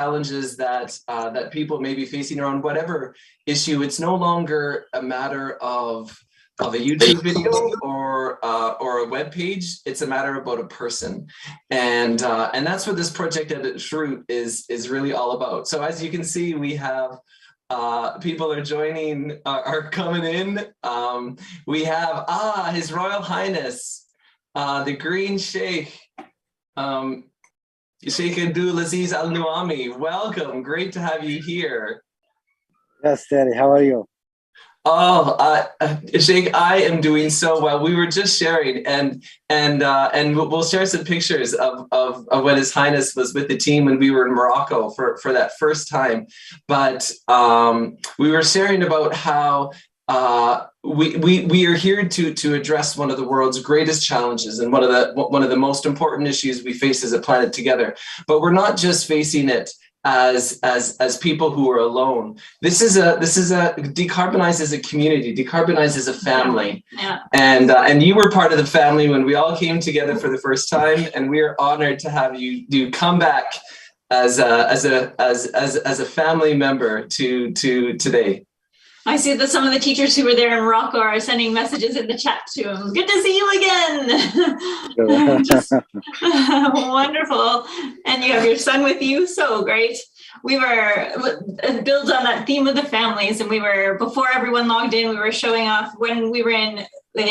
challenges that people may be facing around whatever issue. It's no longer a matter of a YouTube video or a web page. It's a matter about a person, and that's what this project at its root is really all about. So as you can see, we have people are joining, are coming in. We have His Royal Highness, the Green Sheikh, Sheikh Abdul Aziz Al Nuami. Welcome, great to have you here. Yes, Terry, how are you? Oh, Sheikh, I am doing so well. We were just sharing, and we'll share some pictures of when His Highness was with the team when we were in Morocco for that first time. But we were sharing about how we are here to address one of the world's greatest challenges and one of the most important issues we face as a planet together. But we're not just facing it as people who are alone. This is a Decarbonize as a community. Decarbonize as a family. Yeah. And you were part of the family when we all came together for the first time, and we are honored to have you come back as a family member to today. I see that some of the teachers who were there in Morocco are sending messages in the chat to him. Good to see you again. Just wonderful. And you have your son with you. So great. We were built on that theme of the families. And we were, before everyone logged in, we were showing off when we were in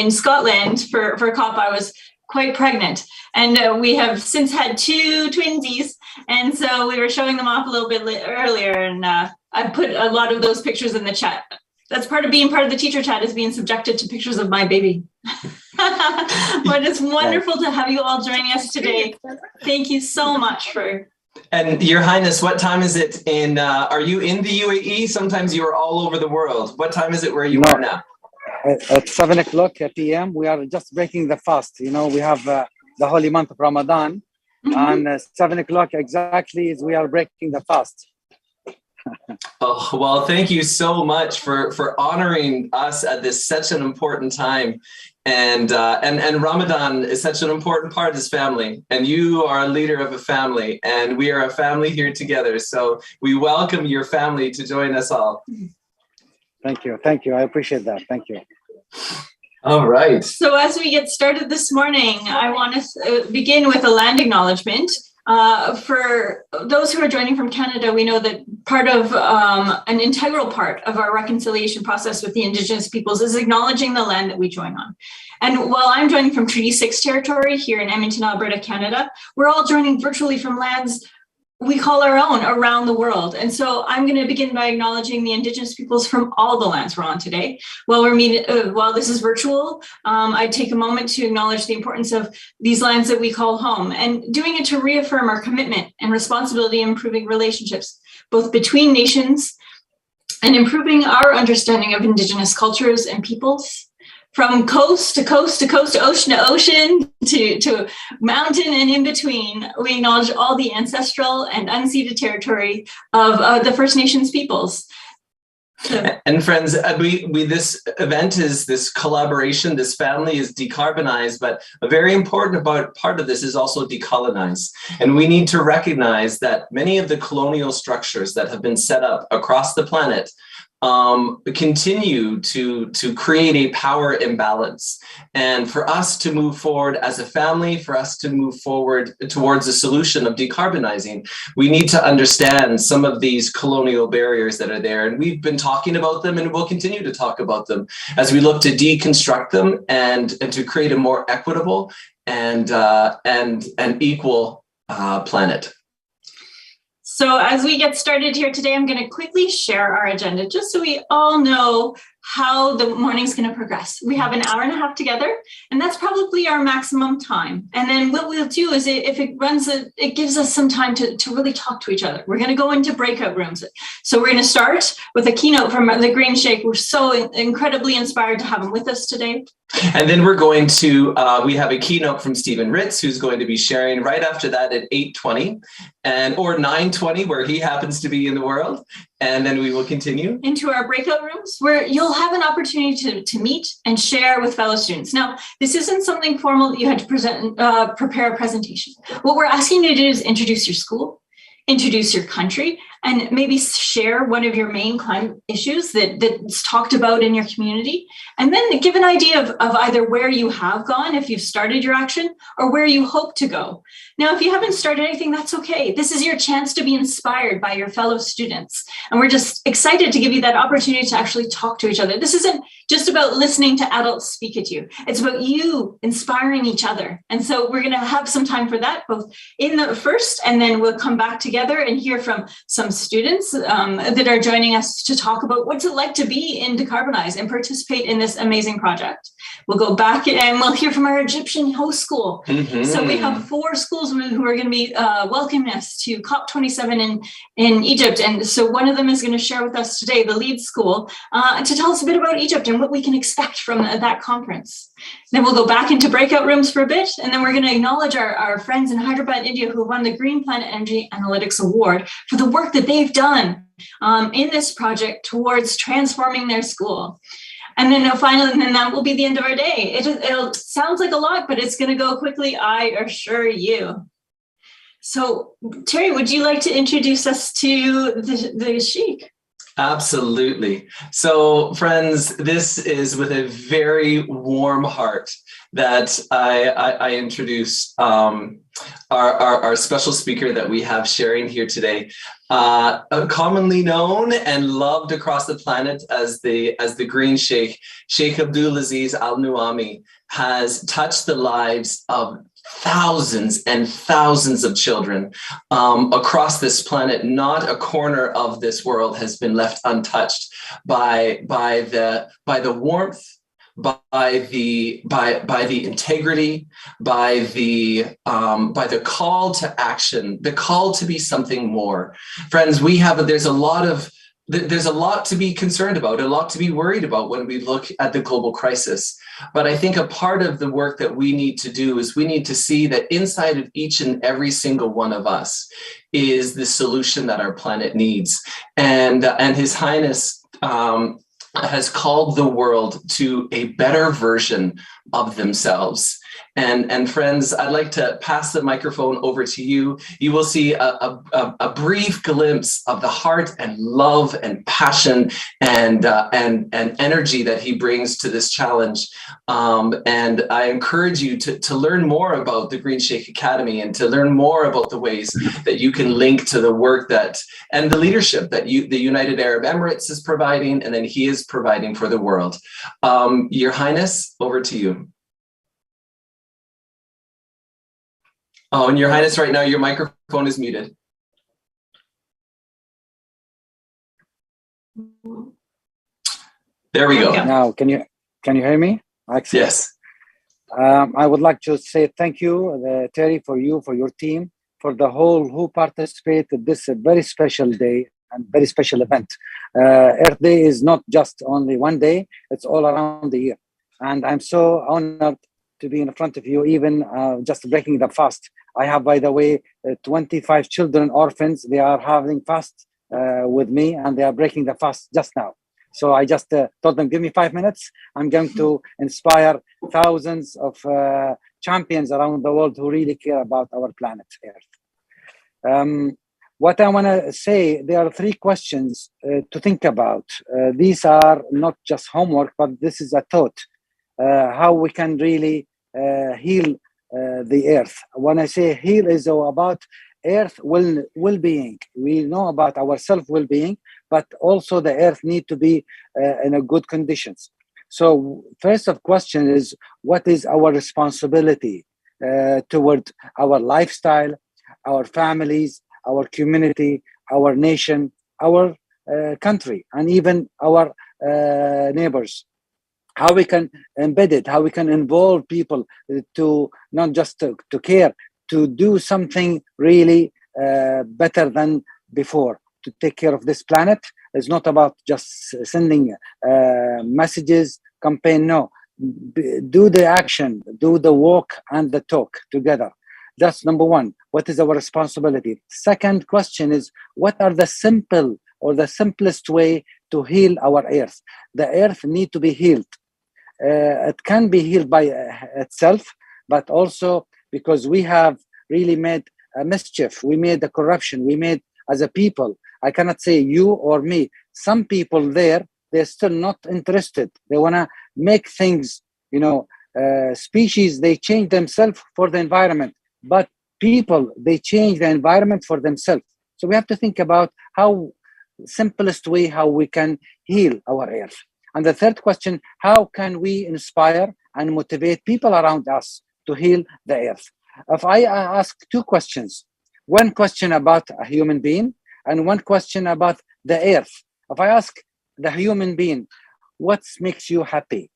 Scotland for COP. I was quite pregnant. And we have since had 2 twinsies. And so we were showing them off a little bit earlier. And I put a lot of those pictures in the chat. That's part of being part of the teacher chat, is being subjected to pictures of my baby. But it's wonderful to have you all joining us today. Thank you so much for. And Your Highness, what time is it in, are you in the UAE? Sometimes you are all over the world. What time is it where you are now? At 7 o'clock p.m. We are just breaking the fast. You know, we have the holy month of Ramadan. Mm-hmm. And 7 o'clock exactly is we are breaking the fast. Oh, well, thank you so much for honoring us at this such an important time. And Ramadan is such an important part of this family. And you are a leader of a family, and we are a family here together. So we welcome your family to join us all. Thank you. Thank you. I appreciate that. Thank you. All right. So as we get started this morning, I want to begin with a land acknowledgement. For those who are joining from Canada, we know that part of an integral part of our reconciliation process with the Indigenous peoples is acknowledging the land that we join on. And while I'm joining from Treaty 6 territory here in Edmonton, Alberta, Canada, we're all joining virtually from lands we call our own around the world. And so I'm going to begin by acknowledging the Indigenous peoples from all the lands we're on today. While while this is virtual, I take a moment to acknowledge the importance of these lands that we call home, and doing it to reaffirm our commitment and responsibility in improving relationships, both between nations and improving our understanding of Indigenous cultures and peoples. From coast to coast to coast, to ocean to mountain and in between, we acknowledge all the ancestral and unceded territory of the First Nations peoples. And friends, this event is this collaboration, this family is Decarbonize, but a very important part of this is also decolonize. And we need to recognize that many of the colonial structures that have been set up across the planet continue to create a power imbalance. And for us to move forward as a family, for us to move forward towards a solution of decarbonizing, we need to understand some of these colonial barriers that are there. And we've been talking about them, and we'll continue to talk about them as we look to deconstruct them and to create a more equitable and equal planet. So as we get started here today, I'm going to quickly share our agenda just so we all know how the morning's going to progress. We have an hour and a half together, and that's probably our maximum time. And then what we'll do is if it runs, it gives us some time to really talk to each other. We're going to go into breakout rooms. So we're going to start with a keynote from the Green Sheikh. We're so incredibly inspired to have him with us today. And then we're going to, we have a keynote from Stephen Ritz, who's going to be sharing right after that at 8:20 or 9:20, where he happens to be in the world. And then we will continue into our breakout rooms, where you'll have an opportunity to meet and share with fellow students. Now, this isn't something formal that you had to prepare a presentation. What we're asking you to do is introduce your school, introduce your country, and maybe share one of your main climate issues that's talked about in your community. And then give an idea of either where you have gone, if you've started your action, or where you hope to go. Now, if you haven't started anything, that's okay. This is your chance to be inspired by your fellow students. And we're just excited to give you that opportunity to actually talk to each other. This isn't just about listening to adults speak at you. It's about you inspiring each other. And so we're going to have some time for that, both in the first, and then we'll come back together and hear from some students that are joining us to talk about what's it like to be in Decarbonize and participate in this amazing project. We'll go back and we'll hear from our Egyptian host school. So we have 4 schools who are going to be welcoming us to COP27 in Egypt. And so one of them is going to share with us today, the lead school, to tell us a bit about Egypt and what we can expect from that conference. Then we'll go back into breakout rooms for a bit, and then we're going to acknowledge our friends in Hyderabad, India, who won the Green Planet Energy Analytics Award for the work that they've done in this project towards transforming their school. And then finally, and then that will be the end of our day. It sounds like a lot, but it's going to go quickly, I assure you. So, Terry, would you like to introduce us to the Sheikh? Absolutely. So, friends, this is with a very warm heart that I introduce our special speaker that we have sharing here today, commonly known and loved across the planet as the Green Sheikh, Sheikh Abdulaziz Al Nuami, has touched the lives of thousands and thousands of children across this planet. Not a corner of this world has been left untouched by the warmth, by the integrity, by the call to action, the call to be something more. Friends, there's a lot to be concerned about, a lot to be worried about when we look at the global crisis. But I think a part of the work that we need to do is we need to see that inside of each and every single one of us is the solution that our planet needs. And His Highness has called the world to a better version of themselves. And friends, I'd like to pass the microphone over to you. You will see a brief glimpse of the heart and love and passion and energy that he brings to this challenge. And I encourage you to learn more about the Green Sheikh Academy and to learn more about the ways that you can link to the work and the leadership that the United Arab Emirates is providing, and then he is providing for the world. Your Highness, over to you. Oh, and Your Highness, right now, your microphone is muted. There we go. Now, can you hear me? Excellent. Yes. I would like to say thank you, Terry, for your team, for the whole who participated this very special day and very special event. Earth Day is not just only one day; it's all around the year, and I'm so honored to be in front of you, even just breaking the fast. I have, by the way, 25 children, orphans. They are having fast with me, and they are breaking the fast just now. So I just told them, give me 5 minutes. I'm going to inspire thousands of champions around the world who really care about our planet Earth. What I want to say, there are 3 questions to think about. These are not just homework, but this is a thought. How we can really heal the Earth. When I say heal, is about Earth well-being. We know about our self-well-being, but also the Earth need to be in a good conditions. So first of question is, what is our responsibility toward our lifestyle, our families, our community, our nation, our country, and even our neighbors? How we can embed it, how we can involve people to not just to care, to do something really better than before, to take care of this planet. It's not about just sending messages, campaign, no. Do the action, do the walk and the talk together. That's number 1. What is our responsibility? Second question is, what are the simplest way to heal our Earth? The Earth need to be healed. It can be healed by itself, but also because we have really made a mischief, we made a corruption, we made as a people. I cannot say you or me. Some people there, they're still not interested. They want to make things, species, they change themselves for the environment, but people, they change the environment for themselves. So we have to think about how simplest way how we can heal our earth. And the third question, how can we inspire and motivate people around us to heal the earth? If I ask two questions, one question about a human being and one question about the earth. If I ask the human being, what makes you happy?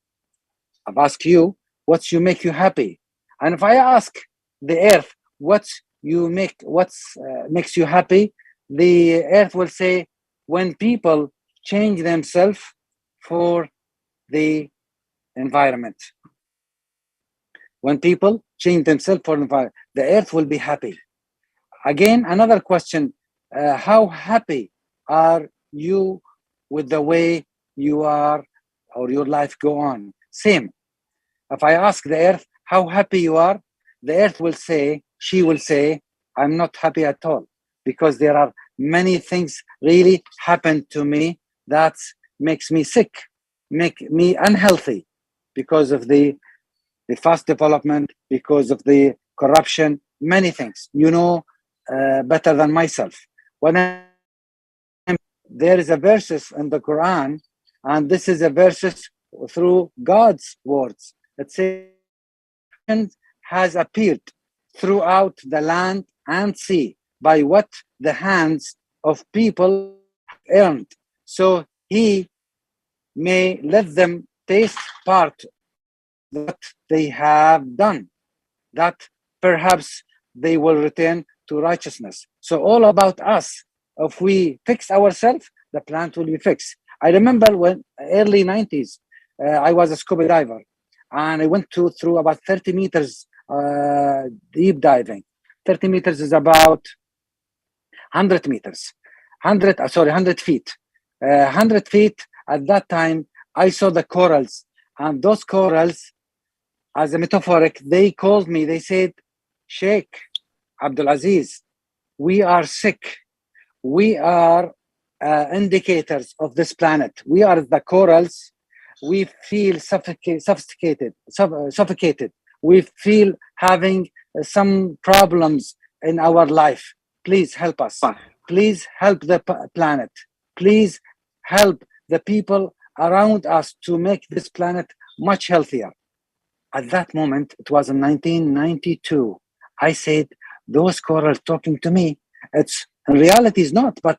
I've asked you, what make you happy? And if I ask the earth, what makes you happy? The earth will say, when people change themselves for the environment. When people change themselves for the environment, the earth will be happy. Again, another question, how happy are you with the way you are or your life go on? Same. If I ask the earth how happy you are, the earth will say, she will say, I'm not happy at all, because there are many things really happen to me that makes me sick, make me unhealthy, because of the fast development, because of the corruption, many things, better than myself. There is a verses in the Quran, and this is a verses through God's words. It says, has appeared throughout the land and sea by what the hands of people earned. So he may let them taste part that they have done, that perhaps they will return to righteousness. So all about us, if we fix ourselves, the planet will be fixed. I remember when early 90s, I was a scuba diver, and I went through about 30 meters deep diving. 30 meters is about 100 meters, 100 feet. 100 feet, at that time, I saw the corals, and those corals, as a metaphoric, they called me, they said, Sheikh Abdulaziz, we are sick. We are indicators of this planet. We are the corals. We feel suffocated. We feel having some problems in our life. Please help us. Please help the planet. Please help the people around us to make this planet much healthier. At that moment, it was in 1992, I said, those corals talking to me, it's in reality is not, but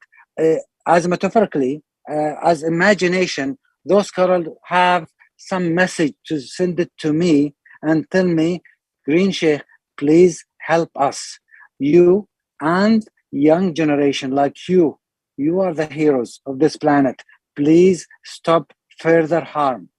as metaphorically, as imagination, those corals have some message to send it to me and tell me, Green Sheikh, please help us. You and young generation like you are the heroes of this planet. Please stop further harm.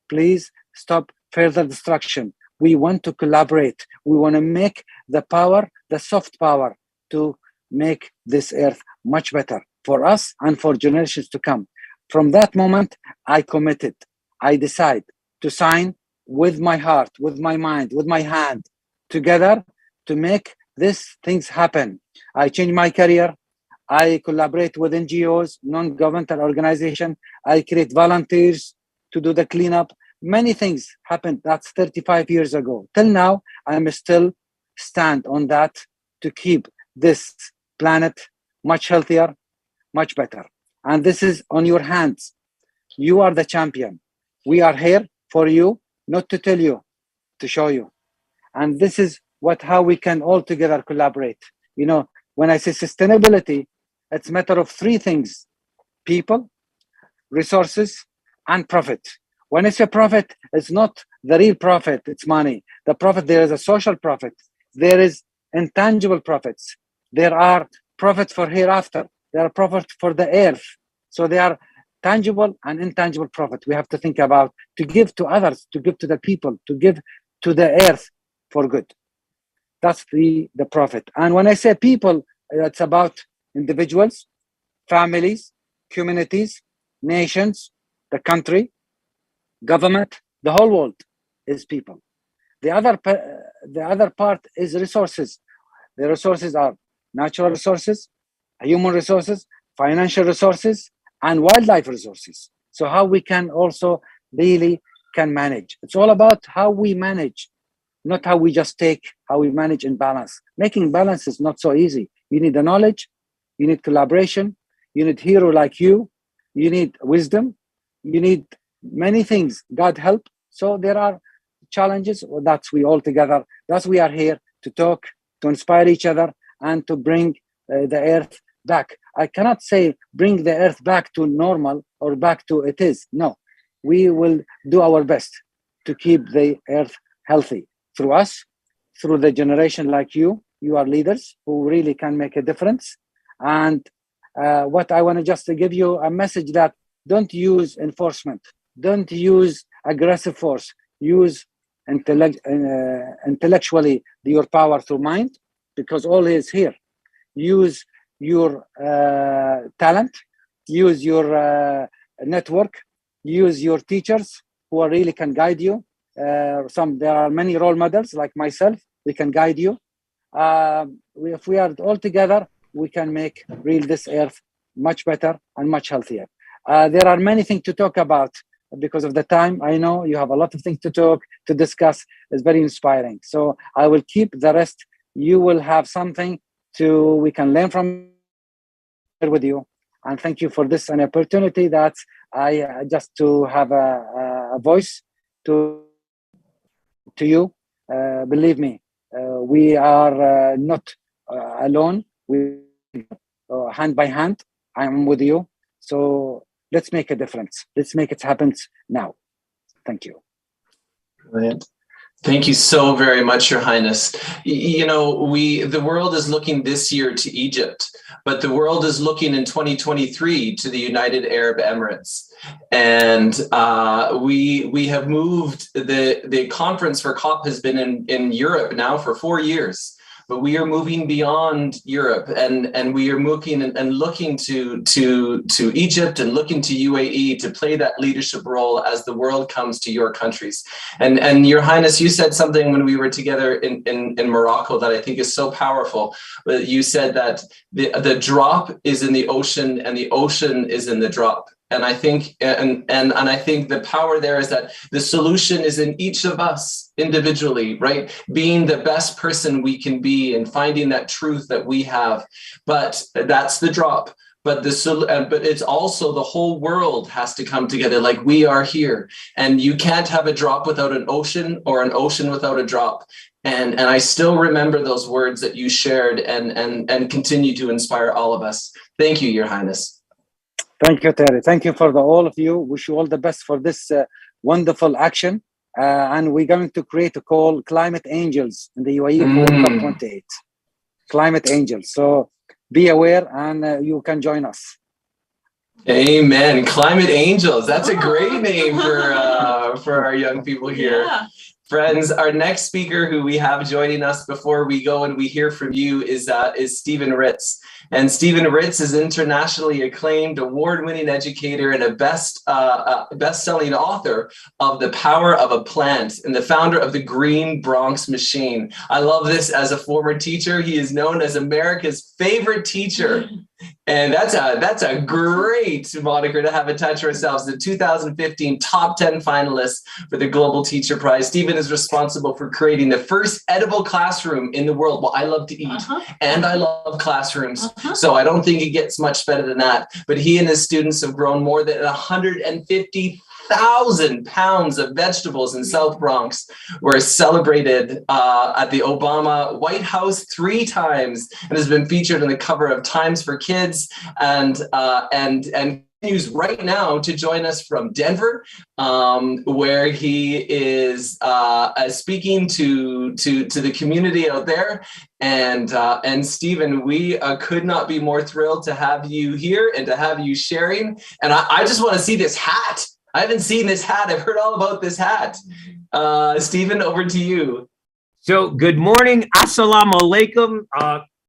Please stop further destruction. We want to collaborate. We want to make the power, the soft power, to make this earth much better for us and for generations to come. From that moment, I committed. I decide to sign with my heart, with my mind, with my hand, together to make these things happen. I changed my career. I collaborate with NGOs, non-governmental organizations. I create volunteers to do the cleanup. Many things happened. That's 35 years ago. Till now, I'm still stand on that to keep this planet much healthier, much better. And this is on your hands. You are the champion. We are here for you, not to tell you, to show you. And this is how we can all together collaborate. When I say sustainability, it's a matter of three things: people, resources, and profit. When I say profit, it's not the real profit, it's money. The profit, there is a social profit. There is intangible profits. There are profits for hereafter. There are profits for the earth. So there are tangible and intangible profit we have to think about, to give to others, to give to the people, to give to the earth for good. That's the profit. And when I say people, it's about individuals, families, communities, nations, the country, government, the whole world is people. The other part is resources. The resources are natural resources, human resources, financial resources, and wildlife resources. So how we can also really can manage. It's all about how we manage, not how we just take, how we manage in balance. Making balance is not so easy. You need the knowledge, you need collaboration, you need hero like you need wisdom, you need many things, God help. So there are challenges. That's we all together. That's we are here to talk, to inspire each other, and to bring the earth back. I cannot say bring the earth back to normal or back to it is. No, we will do our best to keep the earth healthy through us, through the generation like you. You are leaders who really can make a difference. And what I want to just to give you a message that don't use enforcement, don't use aggressive force, use intellectually your power through mind, because all is here. Use your talent, use your network, use your teachers who are really can guide you. There are many role models like myself. We can guide you. If we are all together, we can make this earth much better and much healthier. There are many things to talk about. Because of the time, I know you have a lot of things to discuss. It's very inspiring. So I will keep the rest. You will have something we can learn from with you. And thank you for this an opportunity that I just to have a voice to you. Believe me, we are not alone. We hand by hand. I'm with you. So let's make a difference. Let's make it happen now. Thank you. Brilliant. Thank you so very much, Your Highness. You know, the world is looking this year to Egypt, but the world is looking in 2023 to the United Arab Emirates. And we have moved, the conference for COP has been in Europe now for 4 years. But we are moving beyond Europe, and we are moving and looking to Egypt and looking to UAE to play that leadership role as the world comes to your countries. And Your Highness, you said something when we were together in Morocco that I think is so powerful. You said that the drop is in the ocean and the ocean is in the drop. And I think and I think the power there is that the solution is in each of us individually, right? Being the best person we can be and finding that truth that we have. But that's the drop. But it's also the whole world has to come together like we are here. And you can't have a drop without an ocean or an ocean without a drop. And I still remember those words that you shared and continue to inspire all of us. Thank you, Your Highness. Thank you, Terry. Thank you for all of you. Wish you all the best for this wonderful action. And we're going to create a call, Climate Angels, in the UAE for COP28. Climate Angels. So be aware and you can join us. Amen. Climate Angels. That's a great name for our young people here. Yeah. Friends, our next speaker who we have joining us before we go and we hear from you is Stephen Ritz. And Stephen Ritz is internationally acclaimed, award-winning educator and a best-selling author of The Power of a Plant and the founder of the Green Bronx Machine. I love this as a former teacher. He is known as America's favorite teacher. And that's a great moniker to have attached to ourselves. The 2015 top 10 finalists for the Global Teacher Prize. Stephen is responsible for creating the first edible classroom in the world. Well, I love to eat and I love classrooms. So I don't think it gets much better than that. But he and his students have grown more than 150,000 pounds of vegetables in South Bronx, were celebrated at the Obama White House 3 times and has been featured on the cover of Times for Kids and continues right now to join us from Denver, where he is speaking to the community out there. And Stephen, we could not be more thrilled to have you here and to have you sharing. And I just want to see this hat. I haven't seen this hat. I've heard all about this hat. Stephen, over to you. So good morning. Assalamu alaikum.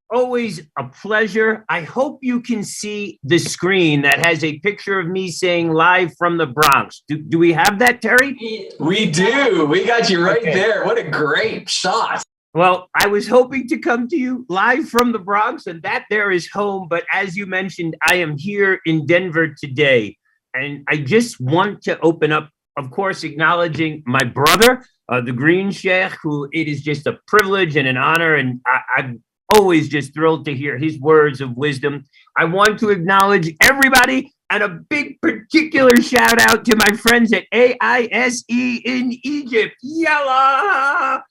Always a pleasure. I hope you can see the screen that has a picture of me saying live from the Bronx. Do we have that, Terry? We do. We got you right there. What a great shot. Well, I was hoping to come to you live from the Bronx, and that there is home. But as you mentioned, I am here in Denver today. And I just want to open up, of course, acknowledging my brother, the Green Sheikh, who it is just a privilege and an honor. And I'm always just thrilled to hear his words of wisdom. I want to acknowledge everybody and a big particular shout out to my friends at AISE in Egypt. Yalla!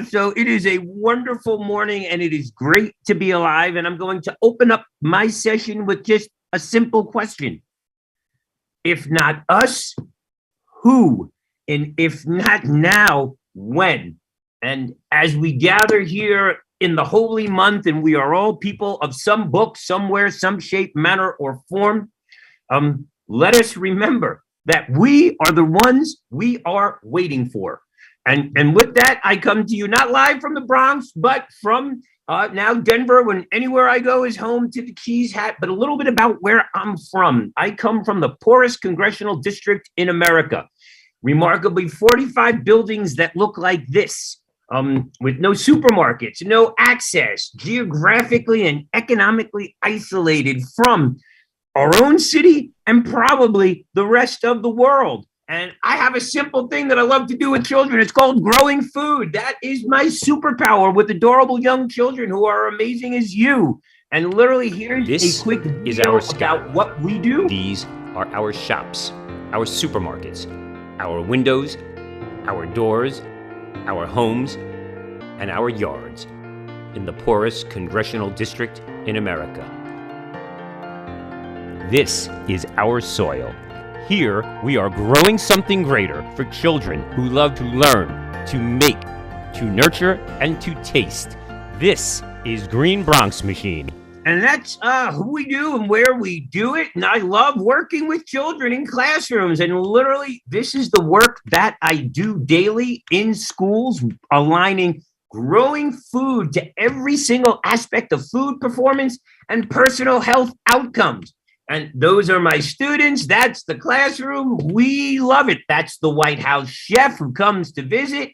So it is a wonderful morning and it is great to be alive. And I'm going to open up my session with just a simple question. If not us, who? And if not now, when? And as we gather here in the holy month, and we are all people of some book, somewhere, some shape, manner, or form, let us remember that we are the ones we are waiting for. And with that, I come to you not live from the Bronx, but from now Denver, when anywhere I go is home to the cheese hat, but a little bit about where I'm from. I come from the poorest congressional district in America. Remarkably, 45 buildings that look like this, with no supermarkets, no access, geographically and economically isolated from our own city and probably the rest of the world. And I have a simple thing that I love to do with children. It's called growing food. That is my superpower with adorable young children who are amazing as you. And literally, here's a quick video about what we do. These are our shops, our supermarkets, our windows, our doors, our homes, and our yards in the poorest congressional district in America. This is our soil. Here, we are growing something greater for children who love to learn, to make, to nurture, and to taste. This is Green Bronx Machine. And that's who we do and where we do it. And I love working with children in classrooms. And literally, this is the work that I do daily in schools, aligning growing food to every single aspect of food performance and personal health outcomes. And those are my students. That's the classroom. We love it. That's the White House chef who comes to visit.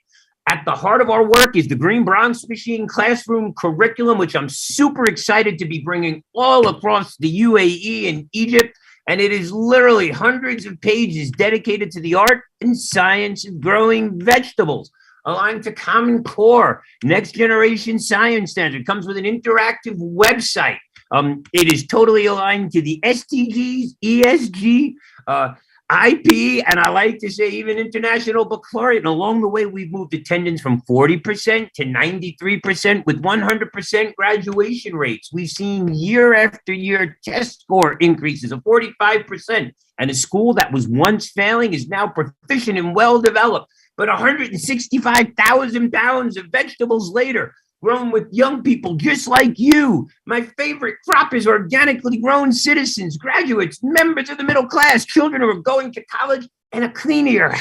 At the heart of our work is the Green Bronx Machine classroom curriculum, which I'm super excited to be bringing all across the UAE and Egypt. And it is literally hundreds of pages dedicated to the art and science of growing vegetables, aligned to Common Core, next generation science standard. It comes with an interactive website. It is totally aligned to the SDGs, ESG, IP, and I like to say even international baccalaureate. And along the way, we've moved attendance from 40% to 93% with 100% graduation rates. We've seen year after year test score increases of 45%. And a school that was once failing is now proficient and well-developed. But 165,000 pounds of vegetables later, grown with young people just like you. My favorite crop is organically grown citizens, graduates, members of the middle class, children who are going to college, and a cleaner,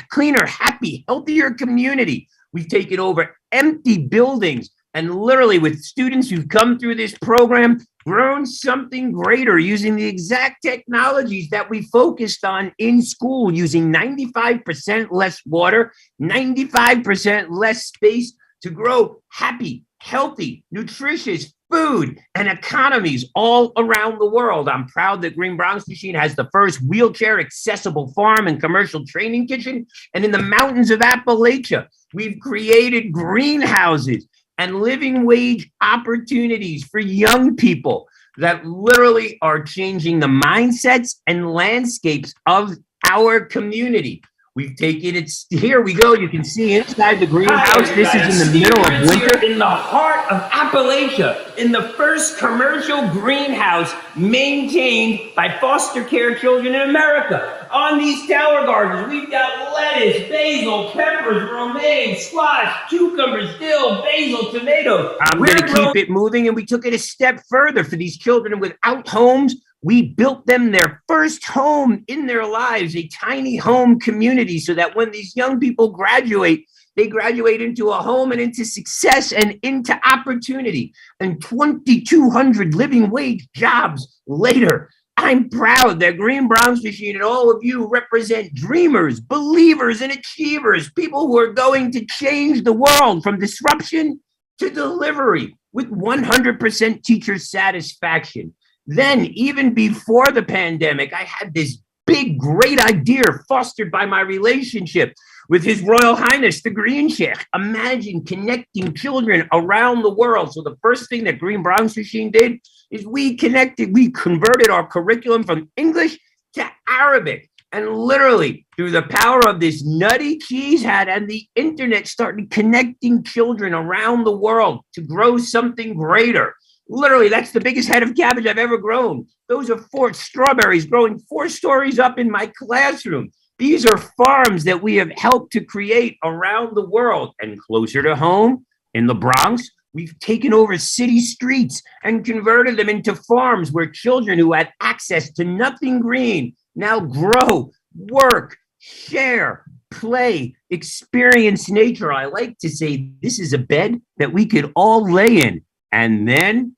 happy, healthier community. We've taken over empty buildings and literally with students who've come through this program, grown something greater using the exact technologies that we focused on in school, using 95% less water, 95% less space to grow happy, healthy, nutritious food and economies all around the world. I'm proud that Green Bronx Machine has the first wheelchair accessible farm and commercial training kitchen. And in the mountains of Appalachia, we've created greenhouses and living wage opportunities for young people that literally are changing the mindsets and landscapes of our community. We've taken it, here we go, you can see inside the greenhouse. This is in the middle of winter. In the heart of Appalachia, in the first commercial greenhouse maintained by foster care children in America. On these tower gardens, we've got lettuce, basil, peppers, romaine, squash, cucumbers, dill, basil, tomatoes. I'm going to keep it moving, and we took it a step further for these children without homes. We built them their first home in their lives, a tiny home community, so that when these young people graduate, they graduate into a home and into success and into opportunity. And 2,200 living wage jobs later. I'm proud that Green Bronx Machine and all of you represent dreamers, believers, and achievers, people who are going to change the world from disruption to delivery with 100% teacher satisfaction. Then, even before the pandemic, I had this big, great idea fostered by my relationship with His Royal Highness, the Green Sheikh. Imagine connecting children around the world. So the first thing that Green Bronze Machine did is we converted our curriculum from English to Arabic. And literally, through the power of this nutty cheese hat and the internet, started connecting children around the world to grow something greater. Literally, that's the biggest head of cabbage I've ever grown. Those are 4 strawberries growing 4 stories up in my classroom. These are farms that we have helped to create around the world. And closer to home, in the Bronx, we've taken over city streets and converted them into farms where children who had access to nothing green now grow, work, share, play, experience nature. I like to say this is a bed that we could all lay in. And then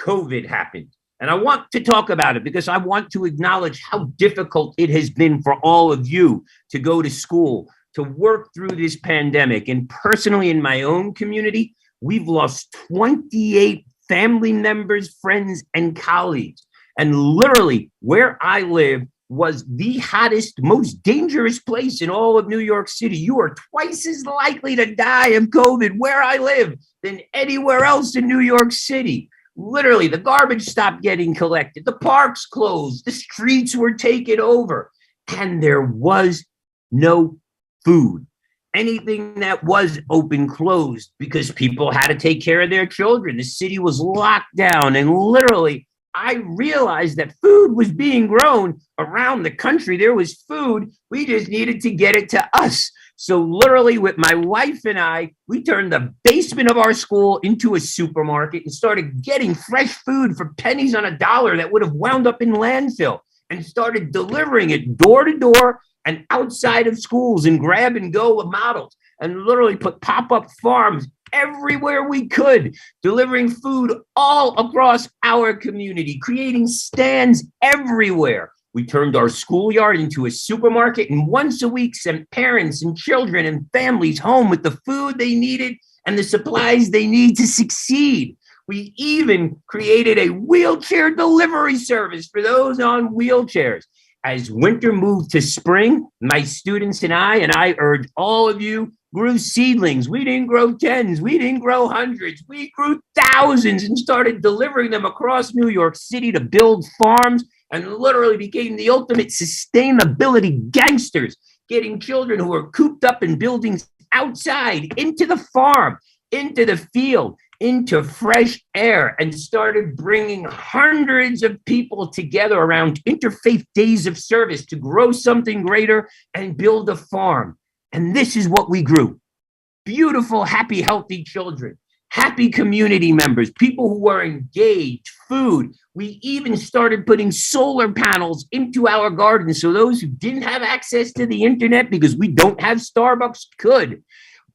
COVID happened. And I want to talk about it because I want to acknowledge how difficult it has been for all of you to go to school, to work through this pandemic. And personally, in my own community, we've lost 28 family members, friends, and colleagues. And literally, where I live was the hottest, most dangerous place in all of New York City. You are twice as likely to die of COVID where I live than anywhere else in New York City. Literally, the garbage stopped getting collected. The parks closed. The streets were taken over. And there was no food. Anything that was open closed because people had to take care of their children. The city was locked down. And literally, I realized that food was being grown around the country. There was food. We just needed to get it to us. So literally with my wife and I, we turned the basement of our school into a supermarket and started getting fresh food for pennies on a dollar that would have wound up in landfill, and started delivering it door to door and outside of schools in grab and go models, and literally put pop-up farms everywhere we could, delivering food all across our community, creating stands everywhere. We turned our schoolyard into a supermarket, and once a week sent parents and children and families home with the food they needed and the supplies they need to succeed. We even created a wheelchair delivery service for those on wheelchairs. As winter moved to spring, my students and I urge all of you, grew seedlings. We didn't grow tens. We didn't grow hundreds. We grew thousands and started delivering them across New York City to build farms, and literally became the ultimate sustainability gangsters, getting children who were cooped up in buildings outside into the farm, into the field, into fresh air, and started bringing hundreds of people together around interfaith days of service to grow something greater and build a farm. And this is what we grew. Beautiful, happy, healthy children, happy community members, people who were engaged, food. We even started putting solar panels into our gardens so those who didn't have access to the internet because we don't have Starbucks could.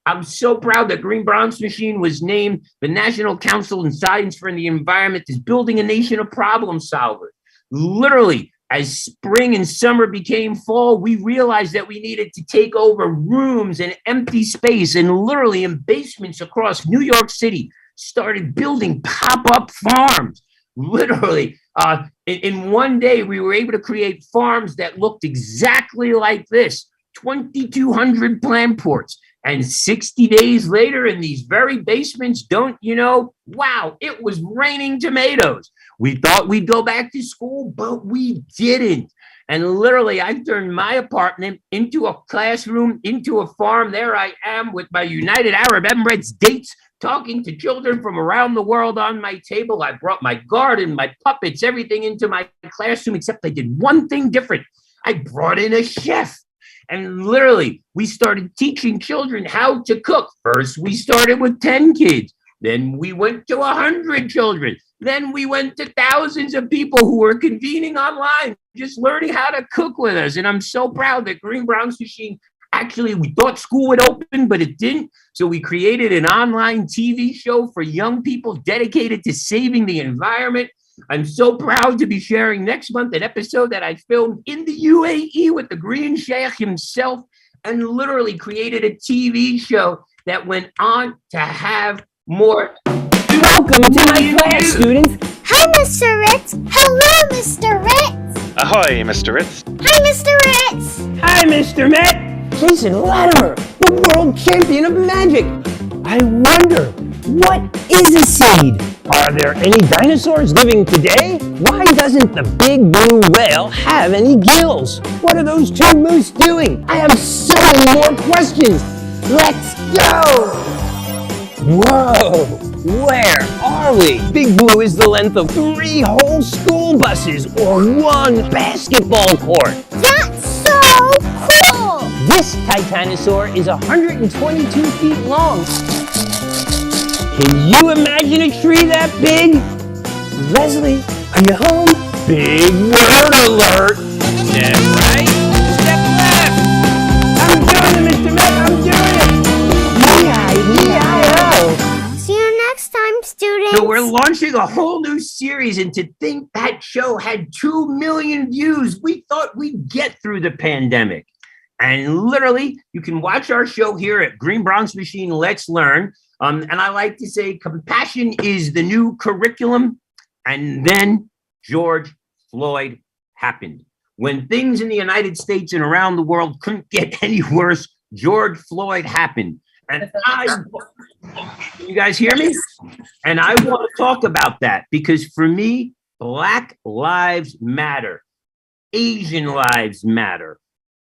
I'm so proud that Green Bronze Machine was named the National Council on Science for the Environment is building a nation of problem solvers. Literally, as spring and summer became fall, we realized that we needed to take over rooms and empty space, and literally in basements across New York City, started building pop-up farms. Literally, in one day, we were able to create farms that looked exactly like this, 2,200 plant ports. And 60 days later, in these very basements, wow, it was raining tomatoes. We thought we'd go back to school, but we didn't. And literally, I turned my apartment into a classroom, into a farm. There I am with my United Arab Emirates dates, talking to children from around the world on my table. I brought my garden, my puppets, everything into my classroom, except I did one thing different. I brought in a chef. And literally, we started teaching children how to cook. First, we started with 10 kids. Then we went to 100 children. Then we went to thousands of people who were convening online, just learning how to cook with us. And I'm so proud that Green Bronze Machine, actually, we thought school would open, but it didn't. So we created an online TV show for young people dedicated to saving the environment. I'm so proud to be sharing next month an episode that I filmed in the UAE with the Green Sheikh himself, and literally created a TV show that went on to have more. Welcome to my class, students. Hi, Mr. Ritz. Hello, Mr. Ritz. Ahoy, Mr. Ritz. Hi, Mr. Ritz. Hi, Mr. Met. Jason Latimer, the world champion of magic. I wonder, what is a seed? Are there any dinosaurs living today? Why doesn't the big blue whale have any gills? What are those two moose doing? I have so many more questions. Let's go! Whoa, where are we? Big Blue is the length of 3 whole school buses or 1 basketball court. That's so cool. This Titanosaur is 122 feet long. Can you imagine a tree that big? Leslie, are you home? Big word alert. Step right, step left. I'm doing it, Mr. Mac, I'm doing it. E-I-E-I-O. See you next time, students. So we're launching a whole new series, and to think that show had 2 million views, we thought we'd get through the pandemic. And literally, you can watch our show here at Green Bronx Machine Let's Learn. And I like to say compassion is the new curriculum. And then George Floyd happened. When things in the United States and around the world couldn't get any worse, George Floyd happened. And can you guys hear me? And I want to talk about that because for me, Black lives matter. Asian lives matter.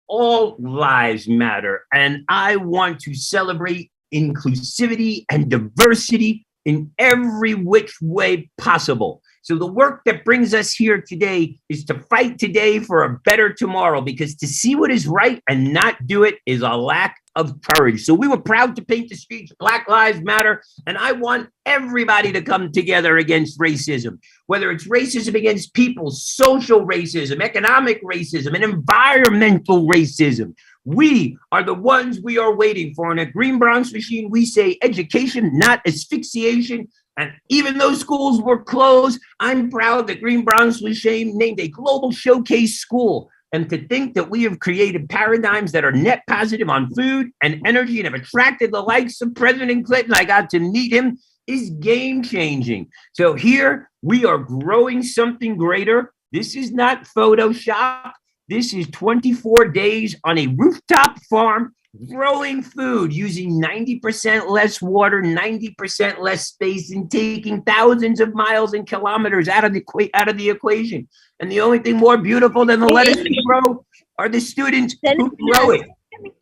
All lives matter. And I want to celebrate inclusivity and diversity in every which way possible. So the work that brings us here today is to fight today for a better tomorrow, because to see what is right and not do it is a lack of courage. So we were proud to paint the streets Black Lives Matter, and I want everybody to come together against racism, whether it's racism against people, social racism, economic racism, and environmental racism. We are the ones we are waiting for. And at Green Bronx Machine, we say education, not asphyxiation. And even though schools were closed, I'm proud that Green Bronx Machine named a global showcase school. And to think that we have created paradigms that are net positive on food and energy and have attracted the likes of President Clinton, I got to meet him, is game changing. So here we are growing something greater. This is not Photoshop. This is 24 days on a rooftop farm growing food using 90% less water, 90% less space, and taking thousands of miles and kilometers out of the equation. And the only thing more beautiful than the lettuce we grow are the students who grow it.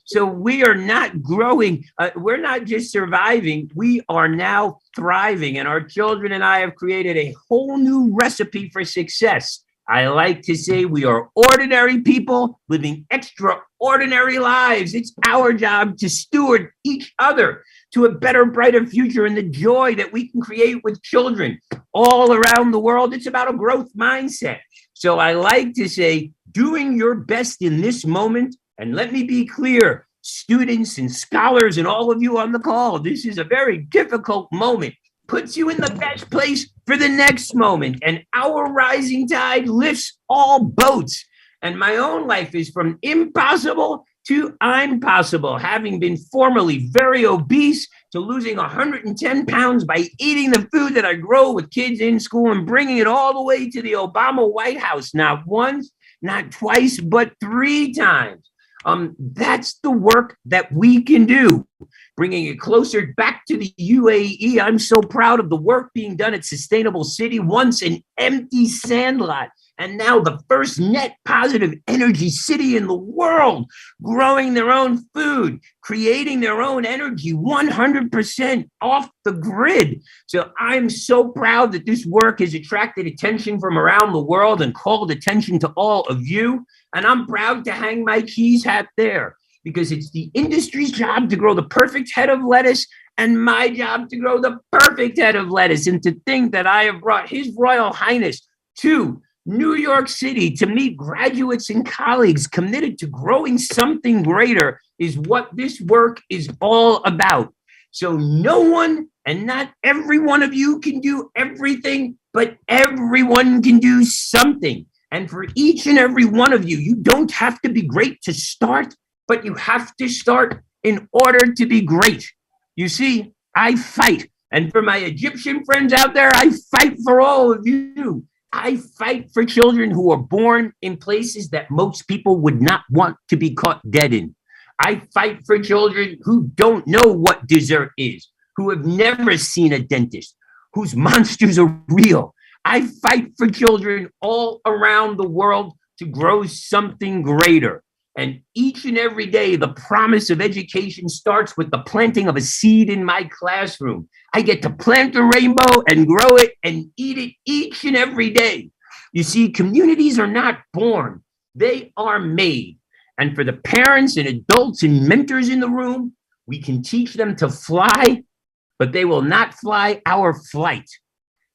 So we are not growing. We're not just surviving. We are now thriving. And our children and I have created a whole new recipe for success. I like to say we are ordinary people living extraordinary lives. It's our job to steward each other to a better, brighter future, and the joy that we can create with children all around the world. It's about a growth mindset. So I like to say doing your best in this moment. And let me be clear, students and scholars and all of you on the call, this is a very difficult moment. Puts you in the best place for the next moment. And our rising tide lifts all boats. And my own life is from impossible to I'm possible, having been formerly very obese to losing 110 pounds by eating the food that I grow with kids in school and bringing it all the way to the Obama White House, not once, not twice, but 3 times. That's the work that we can do, bringing it closer back to the UAE. I'm so proud of the work being done at Sustainable City, once an empty sandlot, and now the first net positive energy city in the world, growing their own food, creating their own energy 100% off the grid. So I'm so proud that this work has attracted attention from around the world and called attention to all of you. And I'm proud to hang my cheese hat there, because it's the industry's job to grow the perfect head of lettuce and my job to grow the perfect head of lettuce. And to think that I have brought His Royal Highness to New York City to meet graduates and colleagues committed to growing something greater is what this work is all about. So no one and not every one of you can do everything, but everyone can do something. And for each and every one of you, you don't have to be great to start, but you have to start in order to be great. You see, I fight And for my Egyptian friends out there, I fight for all of you. I fight for children who are born in places that most people would not want to be caught dead in. I fight for children who don't know what dessert is, who have never seen a dentist, whose monsters are real. I fight for children all around the world to grow something greater. And each and every day, the promise of education starts with the planting of a seed in my classroom. I get to plant a rainbow and grow it and eat it each and every day. You see, communities are not born, they are made. And for the parents and adults and mentors in the room, we can teach them to fly, but they will not fly our flight.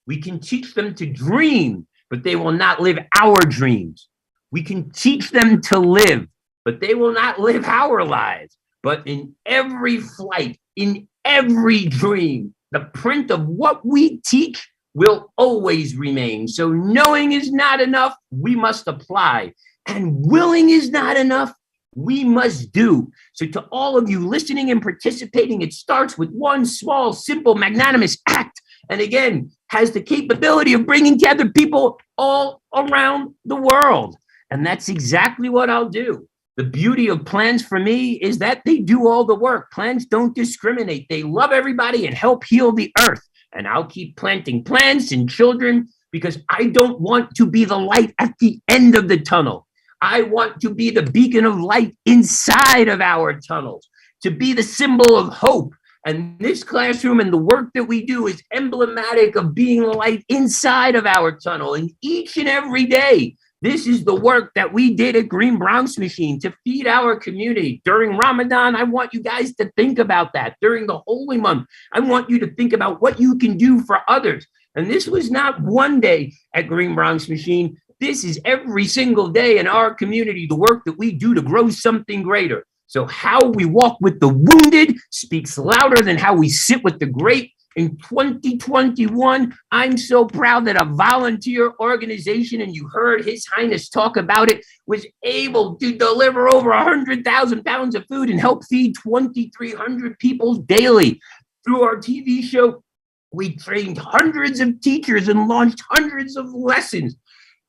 We can teach them to dream, but they will not live our dreams. We can teach them to live, but they will not live our lives. But in every flight, in every dream, the print of what we teach will always remain. So knowing is not enough, we must apply. And willing is not enough, we must do. So to all of you listening and participating, it starts with one small, simple, magnanimous act. And again, has the capability of bringing together people all around the world. And that's exactly what I'll do. The beauty of plans for me is that they do all the work. Plans don't discriminate. They love everybody and help heal the earth. And I'll keep planting plants and children because I don't want to be the light at the end of the tunnel. I want to be the beacon of light inside of our tunnels, to be the symbol of hope. And this classroom and the work that we do is emblematic of being the light inside of our tunnel. And each and every day, this is the work that we did at Green Bronx Machine to feed our community. During Ramadan, I want you guys to think about that. During the holy month, I want you to think about what you can do for others. And this was not one day at Green Bronx Machine. This is every single day in our community, the work that we do to grow something greater. So how we walk with the wounded speaks louder than how we sit with the great. In 2021, I'm so proud that a volunteer organization, and you heard His Highness talk about it, was able to deliver over 100,000 pounds of food and help feed 2,300 people daily. Through our TV show, we trained hundreds of teachers and launched hundreds of lessons.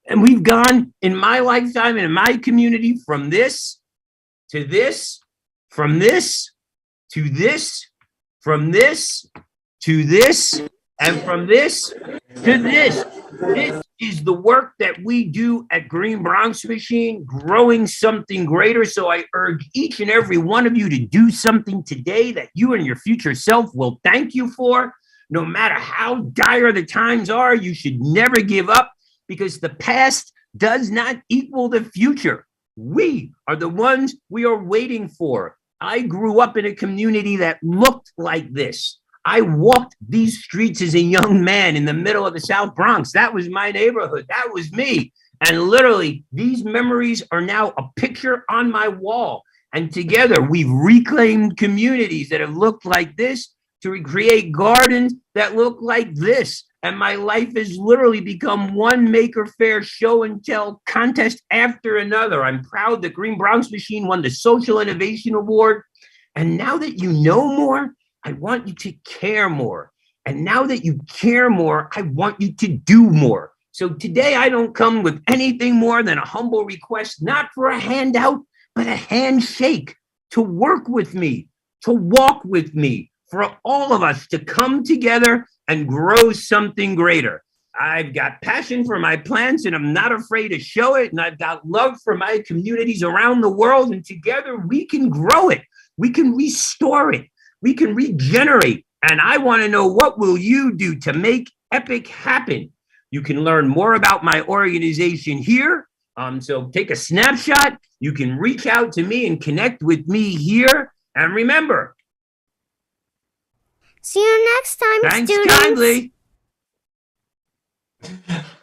And we've gone in my lifetime and in my community from this to this, from this to this, from this to this, and from this to this. This is the work that we do at Green Bronx Machine, growing something greater. So I urge each and every one of you to do something today that you and your future self will thank you for. No matter how dire the times are, you should never give up because the past does not equal the future. We are the ones we are waiting for. I grew up in a community that looked like this. I walked these streets as a young man in the middle of the South Bronx. That was my neighborhood. That was me. And literally, these memories are now a picture on my wall. And together, we've reclaimed communities that have looked like this to recreate gardens that look like this. And my life has literally become one Maker Faire show and tell contest after another. I'm proud that Green Bronx Machine won the Social Innovation Award. And now that you know more, I want you to care more. And now that you care more, I want you to do more. So today I don't come with anything more than a humble request, not for a handout, but a handshake to work with me, to walk with me, for all of us to come together and grow something greater. I've got passion for my plants and I'm not afraid to show it. And I've got love for my communities around the world. And together we can grow it. We can restore it. We can regenerate. And I want to know, what will you do to make EPIC happen? You can learn more about my organization here. So take a snapshot. You can reach out to me and connect with me here. And remember, see you next time, thanks students. kindly.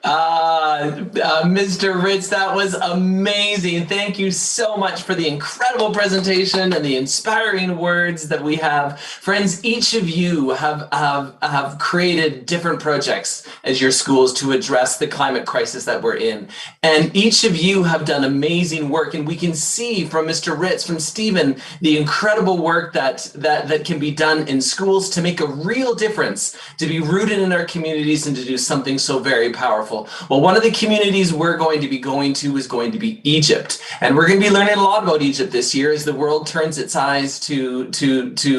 Mr. Ritz, that was amazing. Thank you so much for the incredible presentation and the inspiring words that we have. Friends, each of you have created different projects as your schools to address the climate crisis that we're in. And each of you have done amazing work. And we can see from Mr. Ritz, from Stephen, the incredible work that can be done in schools to make a real difference, to be rooted in our communities and to do something so very powerful. Well, one of the communities we're going to be going to is going to be Egypt. And we're going to be learning a lot about Egypt this year as the world turns its eyes to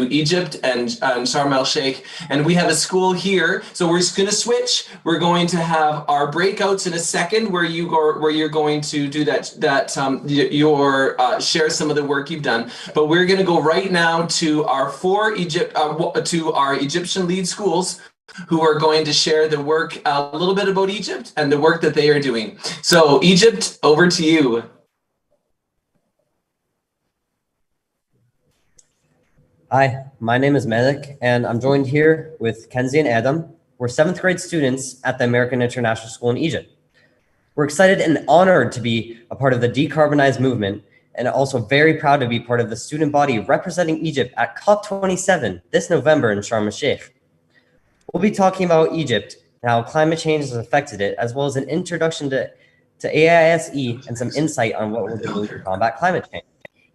Egypt and Sharm el-Sheikh. And we have a school here. So we're just going to switch. We're going to have our breakouts in a second where you're going to do share some of the work you've done. But we're going to go right now to our Egyptian lead schools who are going to share the work, a little bit about Egypt and the work that they are doing. So Egypt, over to you. Hi, my name is Malik, and I'm joined here with Kenzie and Adam. We're 7th grade students at the American International School in Egypt. We're excited and honored to be a part of the Decarbonize movement, and also very proud to be part of the student body representing Egypt at COP27 this November in Sharm el-Sheikh. We'll be talking about Egypt and how climate change has affected it, as well as an introduction to AISE and some insight on what we're doing to combat climate change.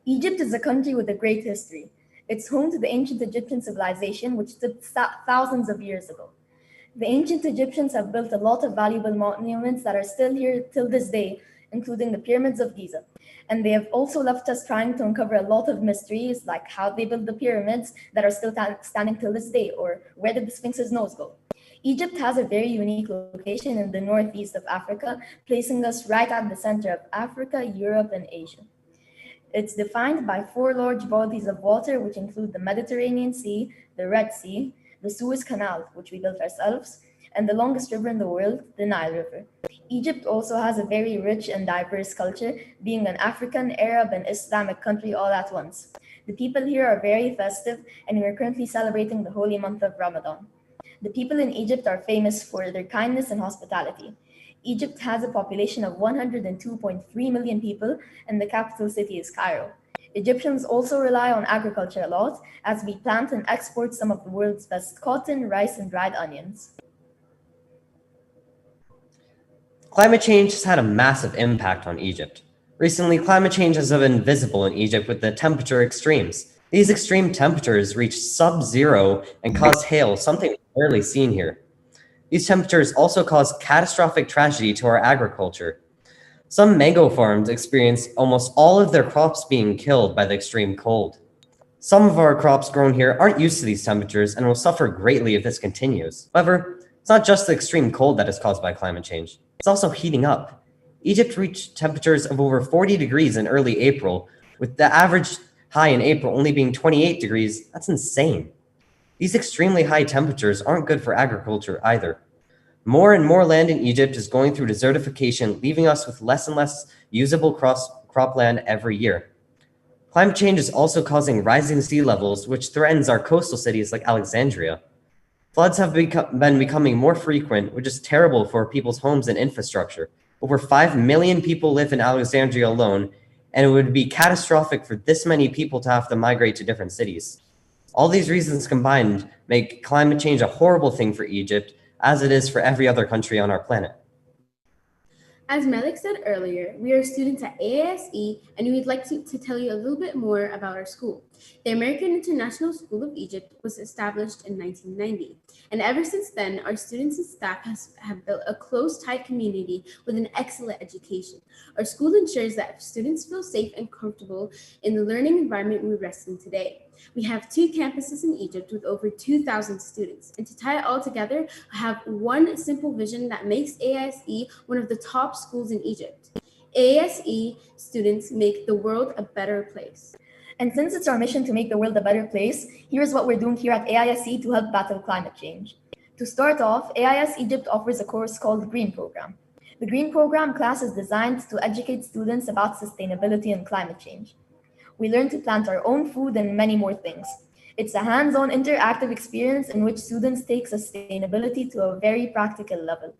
Egypt is a country with a great history. It's home to the ancient Egyptian civilization, which stood thousands of years ago. The ancient Egyptians have built a lot of valuable monuments that are still here till this day, including the pyramids of Giza. And they have also left us trying to uncover a lot of mysteries, like how they built the pyramids that are still standing till this day, or where did the Sphinx's nose go? Egypt has a very unique location in the northeast of Africa, placing us right at the center of Africa, Europe, and Asia. It's defined by 4 large bodies of water, which include the Mediterranean Sea, the Red Sea, the Suez Canal, which we built ourselves, and the longest river in the world, the Nile River. Egypt also has a very rich and diverse culture, being an African, Arab, and Islamic country all at once. The people here are very festive, and we are currently celebrating the holy month of Ramadan. The people in Egypt are famous for their kindness and hospitality. Egypt has a population of 102.3 million people, and the capital city is Cairo. Egyptians also rely on agriculture a lot, as we plant and export some of the world's best cotton, rice, and dried onions. Climate change has had a massive impact on Egypt. Recently, climate change has been visible in Egypt with the temperature extremes. These extreme temperatures reach sub-zero and cause hail, something rarely seen here. These temperatures also cause catastrophic tragedy to our agriculture. Some mango farms experience almost all of their crops being killed by the extreme cold. Some of our crops grown here aren't used to these temperatures and will suffer greatly if this continues. However, it's not just the extreme cold that is caused by climate change. It's also heating up. Egypt reached temperatures of over 40 degrees in early April, with the average high in April only being 28 degrees. That's insane. These extremely high temperatures aren't good for agriculture either. More and more land in Egypt is going through desertification, leaving us with less and less usable cropland every year. Climate change is also causing rising sea levels, which threatens our coastal cities like Alexandria. Floods have been becoming more frequent, which is terrible for people's homes and infrastructure. Over 5 million people live in Alexandria alone, and it would be catastrophic for this many people to have to migrate to different cities. All these reasons combined make climate change a horrible thing for Egypt, as it is for every other country on our planet. As Malik said earlier, we are students at AISE, and we'd like to tell you a little bit more about our school. The American International School of Egypt was established in 1990, and ever since then, our students and staff have built a close, tight community with an excellent education. Our school ensures that students feel safe and comfortable in the learning environment we rest in today. We have 2 campuses in Egypt with over 2,000 students. And to tie it all together, I have one simple vision that makes AISE one of the top schools in Egypt. AISE students make the world a better place. And since it's our mission to make the world a better place, here's what we're doing here at AISE to help battle climate change. To start off, AIS Egypt offers a course called Green Program. The Green Program class is designed to educate students about sustainability and climate change. We learn to plant our own food and many more things. It's a hands-on interactive experience in which students take sustainability to a very practical level.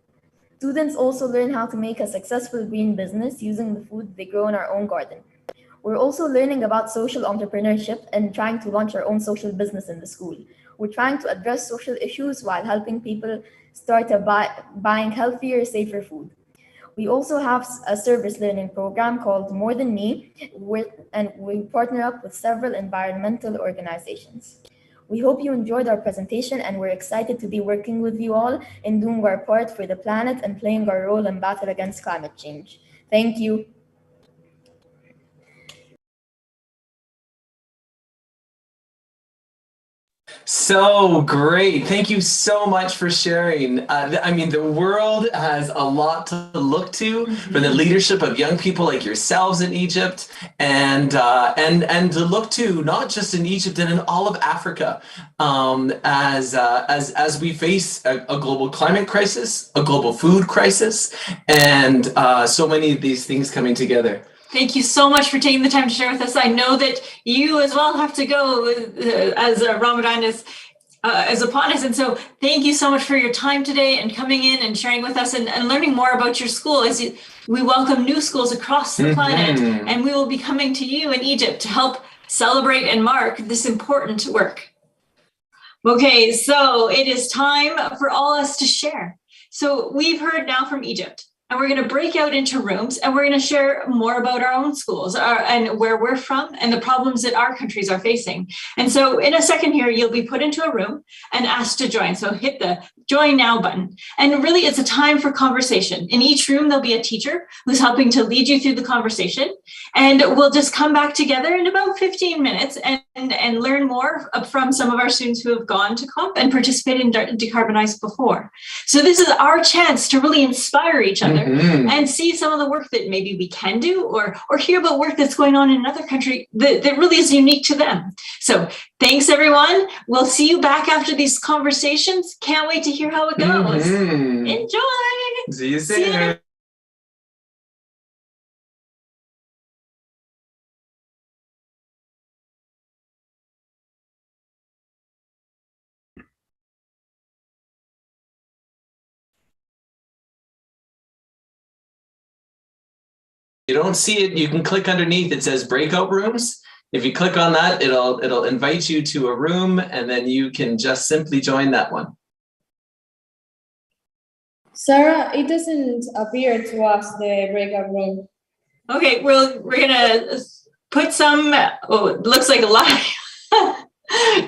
Students also learn how to make a successful green business using the food they grow in our own garden. We're also learning about social entrepreneurship and trying to launch our own social business in the school. We're trying to address social issues while helping people start buying healthier, safer food. We also have a service learning program called More Than Me, and we partner up with several environmental organizations. We hope you enjoyed our presentation, and we're excited to be working with you all in doing our part for the planet and playing our role in battle against climate change. Thank you. So great. Thank you so much for sharing. I mean, the world has a lot to look to for the leadership of young people like yourselves in Egypt, and to look to not just in Egypt and in all of Africa, as we face a global climate crisis, a global food crisis, and so many of these things coming together. Thank you so much for taking the time to share with us. I know that you as well have to go as Ramadan is upon us. And so thank you so much for your time today and coming in and sharing with us and learning more about your school. We welcome new schools across the planet, and we will be coming to you in Egypt to help celebrate and mark this important work. Okay, so it is time for all us to share. So we've heard now from Egypt. And we're going to break out into rooms, and we're going to share more about our own schools and where we're from and the problems that our countries are facing. And so in a second here, you'll be put into a room and asked to join. So hit the join now button. And really, it's a time for conversation. In each room, there'll be a teacher who's helping to lead you through the conversation. And we'll just come back together in about 15 minutes and learn more from some of our students who have gone to COP and participated in Decarbonize before. So this is our chance to really inspire each other and see some of the work that maybe we can do, or hear about work that's going on in another country that really is unique to them. So thanks, everyone. We'll see you back after these conversations. Can't wait to hear how it goes. Enjoy. See you soon. You don't see it, you can click underneath. It says breakout rooms. If you click on that, it'll invite you to a room, and then you can just simply join that one. Sarah, it doesn't appear to us the breakout room. Okay, we're gonna put some. Oh, it looks like a lot.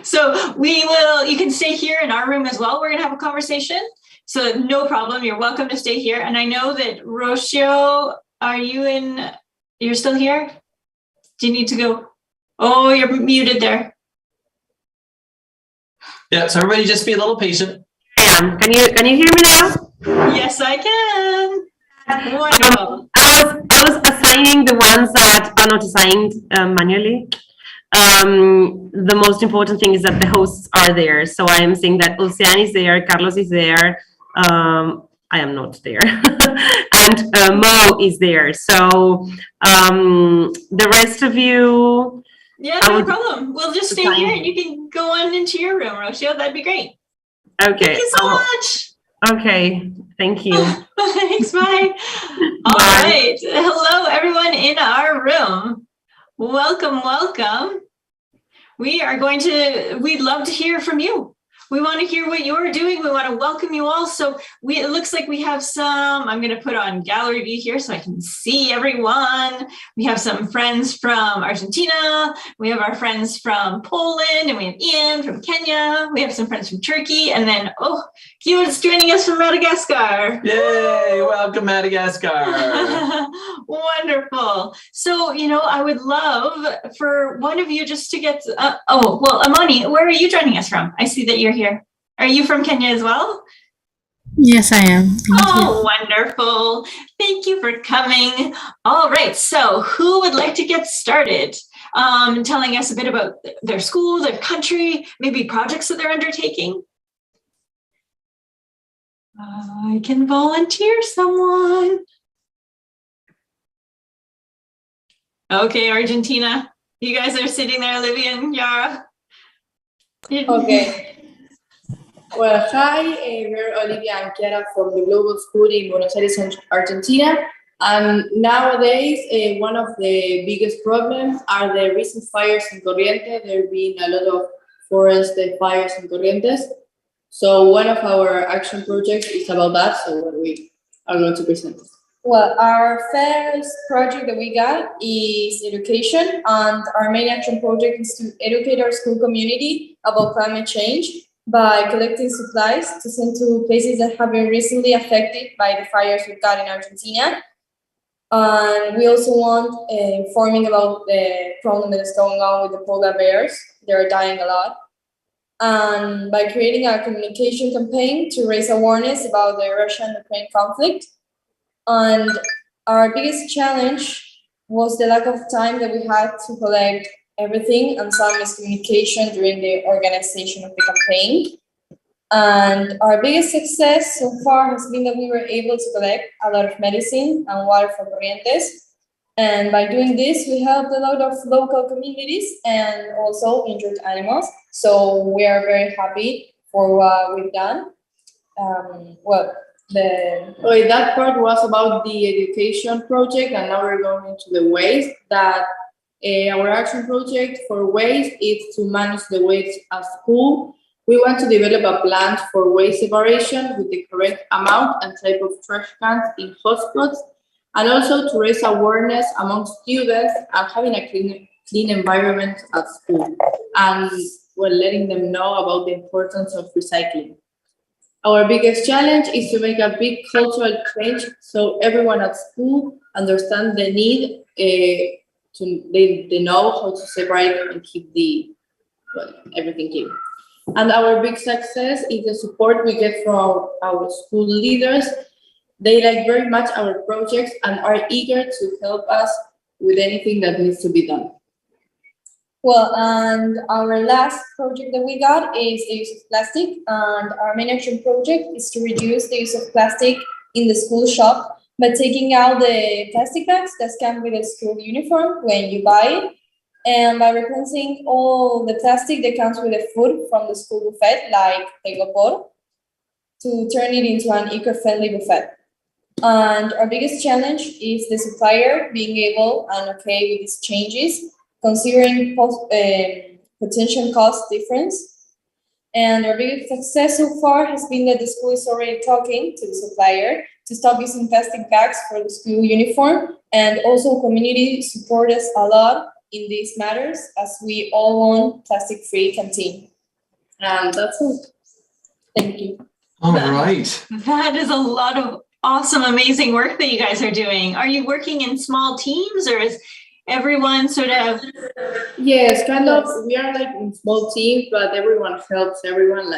So you can stay here in our room as well. We're gonna have a conversation. So no problem. You're welcome to stay here. And I know that Rocio, you're still here? Do you need to go? Oh, you're muted there. Yeah, so everybody just be a little patient. Can you hear me now? Yes, I can. Wonderful. I was assigning the ones that are not assigned manually. The most important thing is that the hosts are there. So I am saying that Ocean is there, Carlos is there, I am not there, and Mo is there. So the rest of you... Yeah, no problem. We'll just stay here and you can go on into your room, Rocio. That'd be great. Okay. Thank you so much. Okay, thank you. Thanks, bye. All right. Hello, everyone in our room. Welcome, welcome. We'd love to hear from you. We want to hear what you're doing. We want to welcome you all. So it looks like we have I'm going to put on gallery view here so I can see everyone. We have some friends from Argentina. We have our friends from Poland, and we have Ian from Kenya. We have some friends from Turkey. And then, Kiwa's joining us from Madagascar. Yay, welcome Madagascar. Wonderful. So, I would love for one of you just to get, Amani, where are you joining us from? I see that you're here. Are you from Kenya as well? Yes, I am. Thank you. Wonderful. Thank you for coming. All right. So who would like to get started telling us a bit about their school, their country, maybe projects that they're undertaking? I can volunteer someone. Okay, Argentina. You guys are sitting there, Olivia and Yara. Okay. Well, hi, we're Olivia and Chiara from the Global School in Buenos Aires, Argentina. And nowadays, one of the biggest problems are the recent fires in Corrientes. There have been a lot of forest fires in Corrientes. So one of our action projects is about that. So what we are going to present. Well, our first project that we got is education, and our main action project is to educate our school community about climate change by collecting supplies to send to places that have been recently affected by the fires we've got in Argentina. And we also want informing about the problem that is going on with the polar bears. They're dying a lot. And by creating a communication campaign to raise awareness about the Russian-Ukraine conflict. And our biggest challenge was the lack of time that we had to collect everything and some miscommunication during the organization of the campaign. And our biggest success so far has been that we were able to collect a lot of medicine and water for Corrientes. And by doing this, we helped a lot of local communities and also injured animals. So we are very happy for what we've done. That part was about the education project, and now we're going into the waste. That our action project for waste is to manage the waste at school. We want to develop a plan for waste separation with the correct amount and type of trash cans in hotspots, and also to raise awareness among students and having a clean environment at school, and letting them know about the importance of recycling. Our biggest challenge is to make a big cultural change so everyone at school understands the need they know how to separate and keep everything clean. And our big success is the support we get from our school leaders. They like very much our projects and are eager to help us with anything that needs to be done. Well, and our last project that we got is the use of plastic, and our main action project is to reduce the use of plastic in the school shop by taking out the plastic bags that come with a school uniform when you buy it, and by replacing all the plastic that comes with the food from the school buffet, like Tegopor, to turn it into an eco-friendly buffet. And our biggest challenge is the supplier being able and okay with these changes, considering potential cost difference. And our biggest success so far has been that the school is already talking to the supplier to stop using plastic bags for the school uniform, and also community support us a lot in these matters as we all want plastic-free canteen. And that's it. Thank you. All right. That is a lot of awesome, amazing work that you guys are doing. Are you working in small teams, or is everyone sort of? Yes, kind of. We are like in small teams, but everyone helps everyone.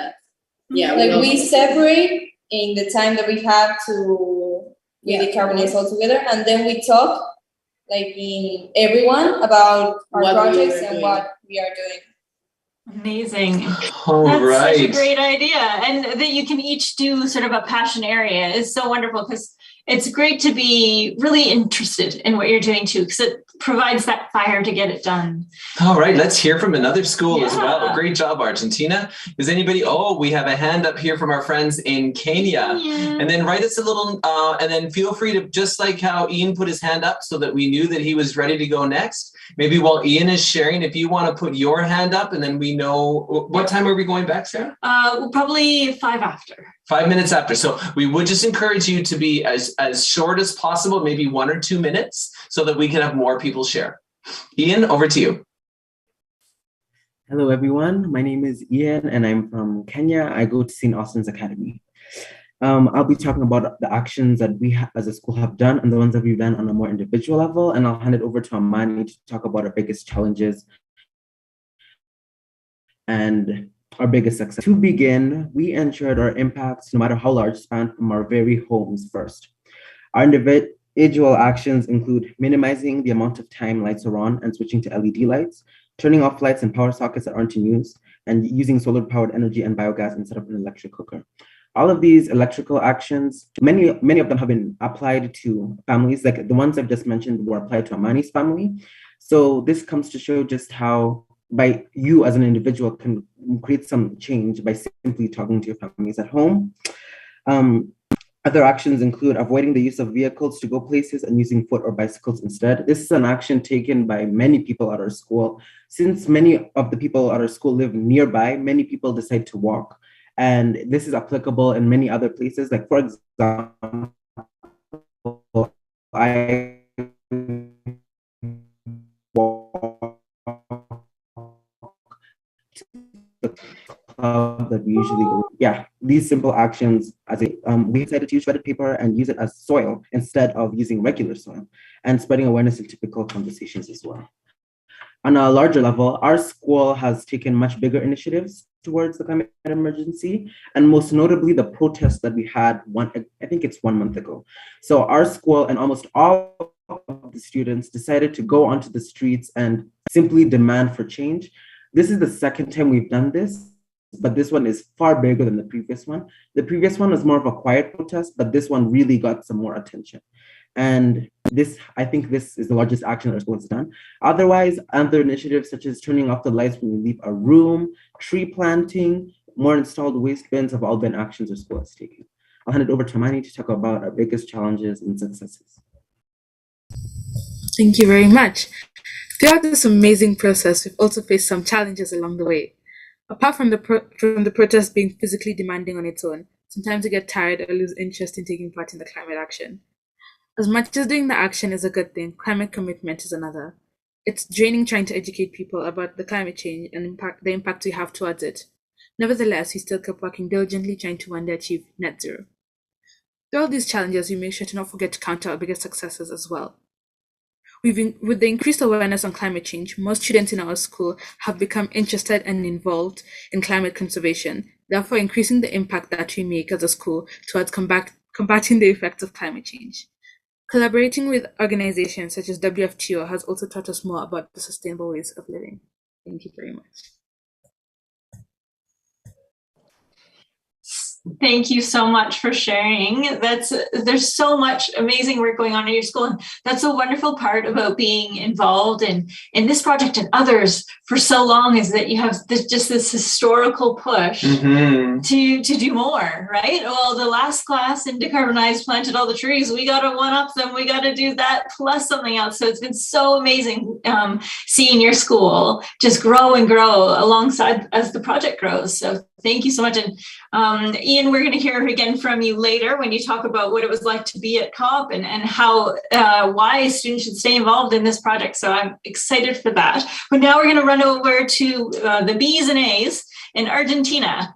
We separate in the time that we have to decarbonize all together, and then we talk in everyone about our projects and what we are doing. Amazing. That's such a great idea. And that you can each do sort of a passion area is so wonderful, because it's great to be really interested in what you're doing too, because it provides that fire to get it done. All right, let's hear from another school as well. Great job, Argentina. Is anybody? Oh, we have a hand up here from our friends in Kenya. And then write us a little, and then feel free to, just like how Ian put his hand up so that we knew that he was ready to go next. Maybe while Ian is sharing, if you want to put your hand up, and then we know, what time are we going back, Sarah? Probably 5 after. 5 minutes after. So we would just encourage you to be as short as possible, maybe 1 or 2 minutes, so that we can have more people share. Ian, over to you. Hello, everyone. My name is Ian, and I'm from Kenya. I go to St. Austin's Academy. I'll be talking about the actions that we as a school have done and the ones that we've done on a more individual level. And I'll hand it over to Amani to talk about our biggest challenges and our biggest success. To begin, we ensured our impacts, no matter how large, span from our very homes first. Our individual actions include minimizing the amount of time lights are on and switching to LED lights, turning off lights and power sockets that aren't in use, and using solar-powered energy and biogas instead of an electric cooker. All of these electrical actions, many of them have been applied to families, like the ones I've just mentioned were applied to Amani's family. So this comes to show just how by you as an individual can create some change by simply talking to your families at home. Other actions include avoiding the use of vehicles to go places and using foot or bicycles instead. This is an action taken by many people at our school. Since many of the people at our school live nearby, many people decide to walk. And this is applicable in many other places. Like, for example, I walk to the club that we usually go. Yeah, these simple actions, we decided to use shredded paper and use it as soil instead of using regular soil, and spreading awareness in typical conversations as well. On a larger level, our school has taken much bigger initiatives towards the climate emergency, and most notably the protest that we had I think it's 1 month ago. So our school and almost all of the students decided to go onto the streets and simply demand for change. This is the second time we've done this, but this one is far bigger than the previous one. The previous one was more of a quiet protest, but this one really got some more attention. And I think this is the largest action our school has done. Otherwise, other initiatives such as turning off the lights when we leave a room, tree planting, more installed waste bins have all been actions our school has taken. I'll hand it over to Mani to talk about our biggest challenges and successes. Thank you very much. Throughout this amazing process, we've also faced some challenges along the way. Apart from the protest being physically demanding on its own, sometimes we get tired or lose interest in taking part in the climate action. As much as doing the action is a good thing, climate commitment is another. It's draining trying to educate people about the climate change and the impact we have towards it. Nevertheless, we still keep working diligently trying to one day achieve net zero. Through all these challenges, we make sure to not forget to count our biggest successes as well. With the increased awareness on climate change, most students in our school have become interested and involved in climate conservation, therefore increasing the impact that we make as a school towards combating the effects of climate change. Collaborating with organizations such as WFTO has also taught us more about the sustainable ways of living. Thank you very much. Thank you so much for sharing. There's so much amazing work going on in your school. And that's a wonderful part about being involved in this project and others for so long, is that you have this historical push to do more, right? Well, the last class in Decarbonize planted all the trees. We got to one up them. We got to do that plus something else. So it's been so amazing seeing your school just grow and grow alongside as the project grows. So thank you so much. And Ian, we're going to hear again from you later when you talk about what it was like to be at COP and how why students should stay involved in this project. So I'm excited for that. But now we're going to run over to the B's and A's in Argentina.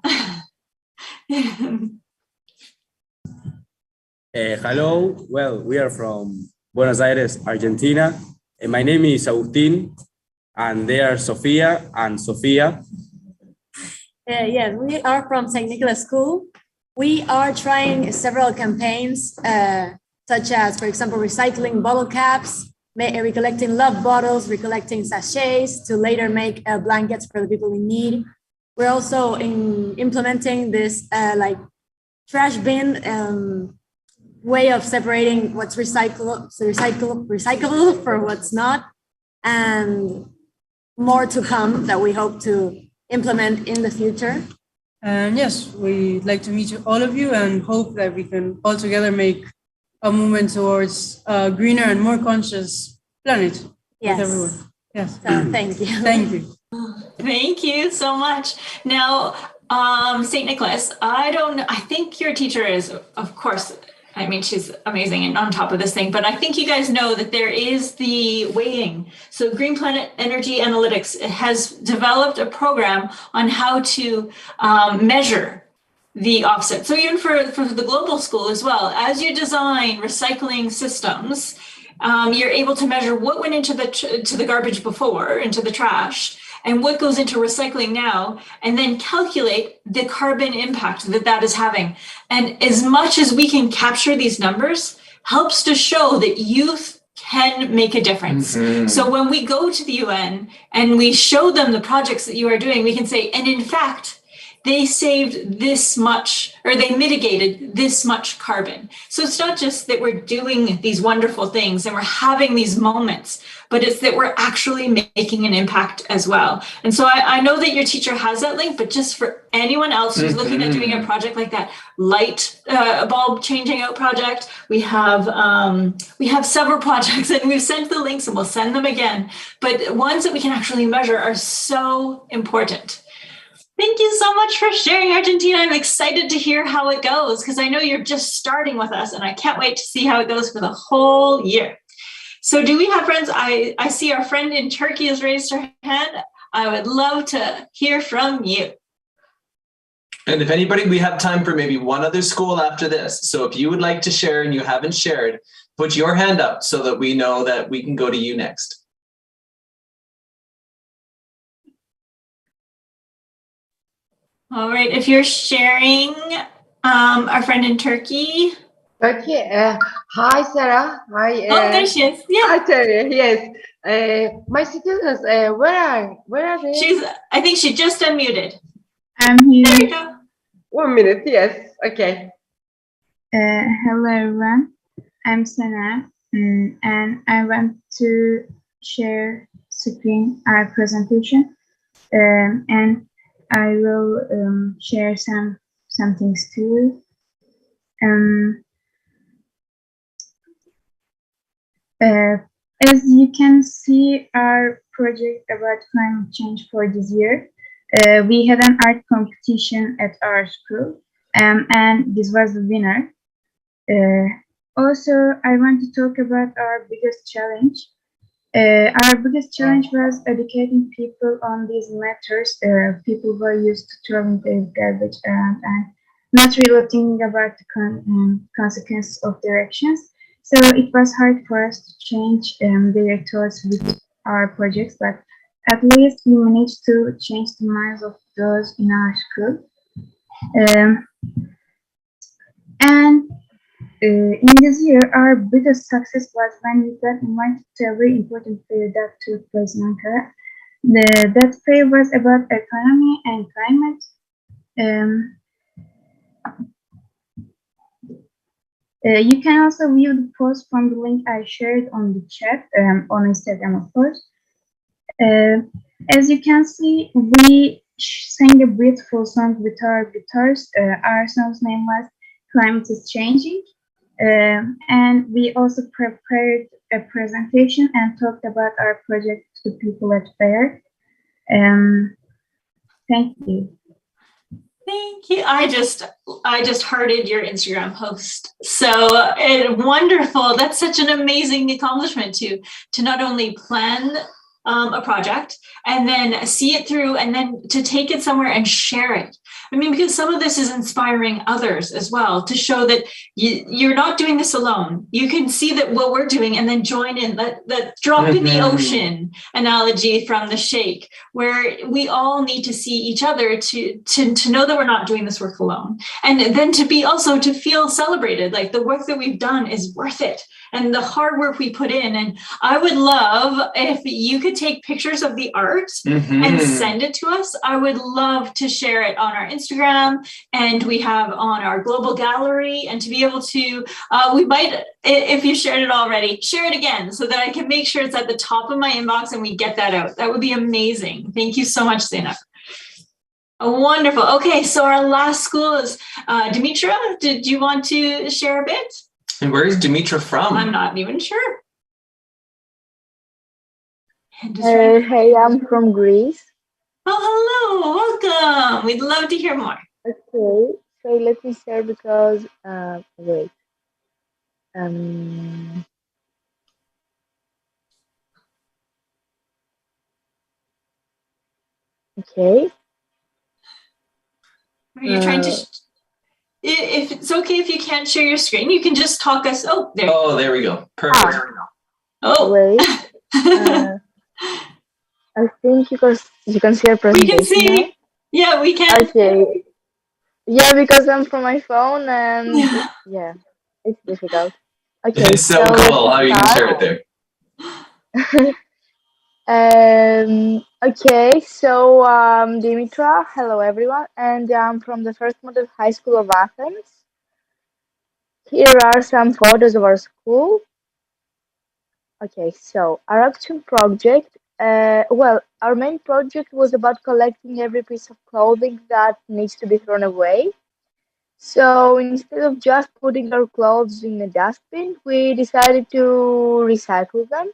Hello. Well, we are from Buenos Aires, Argentina. My name is Agustin, and they are Sofia and Sofia. Yes, we are from St. Nicholas School. We are trying several campaigns, such as, for example, recycling bottle caps, recollecting love bottles, recollecting sachets to later make blankets for the people in need. We're also implementing this trash bin way of separating what's recyclable for what's not, and more to come that we hope to implement in the future. And yes, we'd like to meet all of you and hope that we can all together make a movement towards a greener and more conscious planet with everyone. Yes. So, thank you. Thank you. Thank you so much. Now, St. Nicholas, I think your teacher is, of course, I mean, she's amazing and on top of this thing, but I think you guys know that there is the weighting. So Green Planet Energy Analytics has developed a program on how to measure the offset. So even for the global school as well, as you design recycling systems, you're able to measure what went into the garbage before, into the trash, and what goes into recycling now, and then calculate the carbon impact that is having. And as much as we can capture these numbers, helps to show that youth can make a difference. So when we go to the UN and we show them the projects that you are doing, we can say, and in fact, they saved this much, or they mitigated this much carbon. So it's not just that we're doing these wonderful things and we're having these moments, but it's that we're actually making an impact as well. And so I know that your teacher has that link, but just for anyone else who's looking at doing a project like that, light bulb changing out project, we have several projects, and we've sent the links and we'll send them again. But ones that we can actually measure are so important. Thank you so much for sharing, Argentina. I'm excited to hear how it goes, because I know you're just starting with us, and I can't wait to see how it goes for the whole year. So do we have friends? I see our friend in Turkey has raised her hand. I would love to hear from you. And if anybody, we have time for maybe one other school after this. So if you would like to share and you haven't shared, put your hand up so that we know that we can go to you next. All right, if you're sharing, our friend in Turkey. Turkey. Hi, Sarah. Hi. Oh, there she is. Yeah. Hi, Terry. Yes. My students. Where are they? I think she just unmuted. I'm here. There you go. 1 minute. Yes. Okay. Hello, everyone. I'm Sana, and I want to share our presentation, and I will share some things too. As you can see, our project about climate change for this year, we had an art competition at our school, and this was the winner. Also, I want to talk about our biggest challenge. Our biggest challenge was educating people on these matters. People were used to throwing their garbage around and not really thinking about the consequences of their actions. So it was hard for us to change their thoughts with our projects, but at least we managed to change the minds of those in our school. In this year, our biggest success was when we got invited to a very important fair that took place in Ankara. That fair was about economy and climate. You can also view the post from the link I shared on the chat on Instagram, of course. As you can see, we sang a beautiful song with our guitars. Our song's name was Climate is Changing. And we also prepared a presentation and talked about our project to people at fair. Thank you. Thank you. I just hearted your Instagram post. So wonderful. That's such an amazing accomplishment to not only plan a project and then see it through and then to take it somewhere and share it. I mean, because some of this is inspiring others as well, to show that you're not doing this alone. You can see that what we're doing and then join in that drop in the ocean analogy from the Sheikh, where we all need to see each other to know that we're not doing this work alone. And then to feel celebrated, like the work that we've done is worth it. And the hard work we put in. And I would love if you could take pictures of the art and send it to us. I would love to share it on our Instagram, and we have on our global gallery, and to be able to, we might, if you shared it already, share it again so that I can make sure it's at the top of my inbox and we get that out. That would be amazing. Thank you so much, Zainab. Wonderful. Okay, so our last school is Dimitra. Did you want to share a bit? And where is Dimitra from? I'm not even sure. Hey, I'm from Greece. Oh, hello, welcome. We'd love to hear more. Okay, so let me share because, wait. Okay. Are you trying to, if it's okay if you can't share your screen, you can just talk us, there we go. Perfect. Oh. Wait. I think you can see our presentation. We can see. Now. Yeah, we can. Okay. Yeah, because I'm from my phone and yeah, it's difficult. Okay. It's so cool how you can share it there. Okay, so Dimitra, hello everyone, and I'm from the First Model High School of Athens. Here are some photos of our school. Okay, so our action project, our main project was about collecting every piece of clothing that needs to be thrown away. So instead of just putting our clothes in a dustbin, we decided to recycle them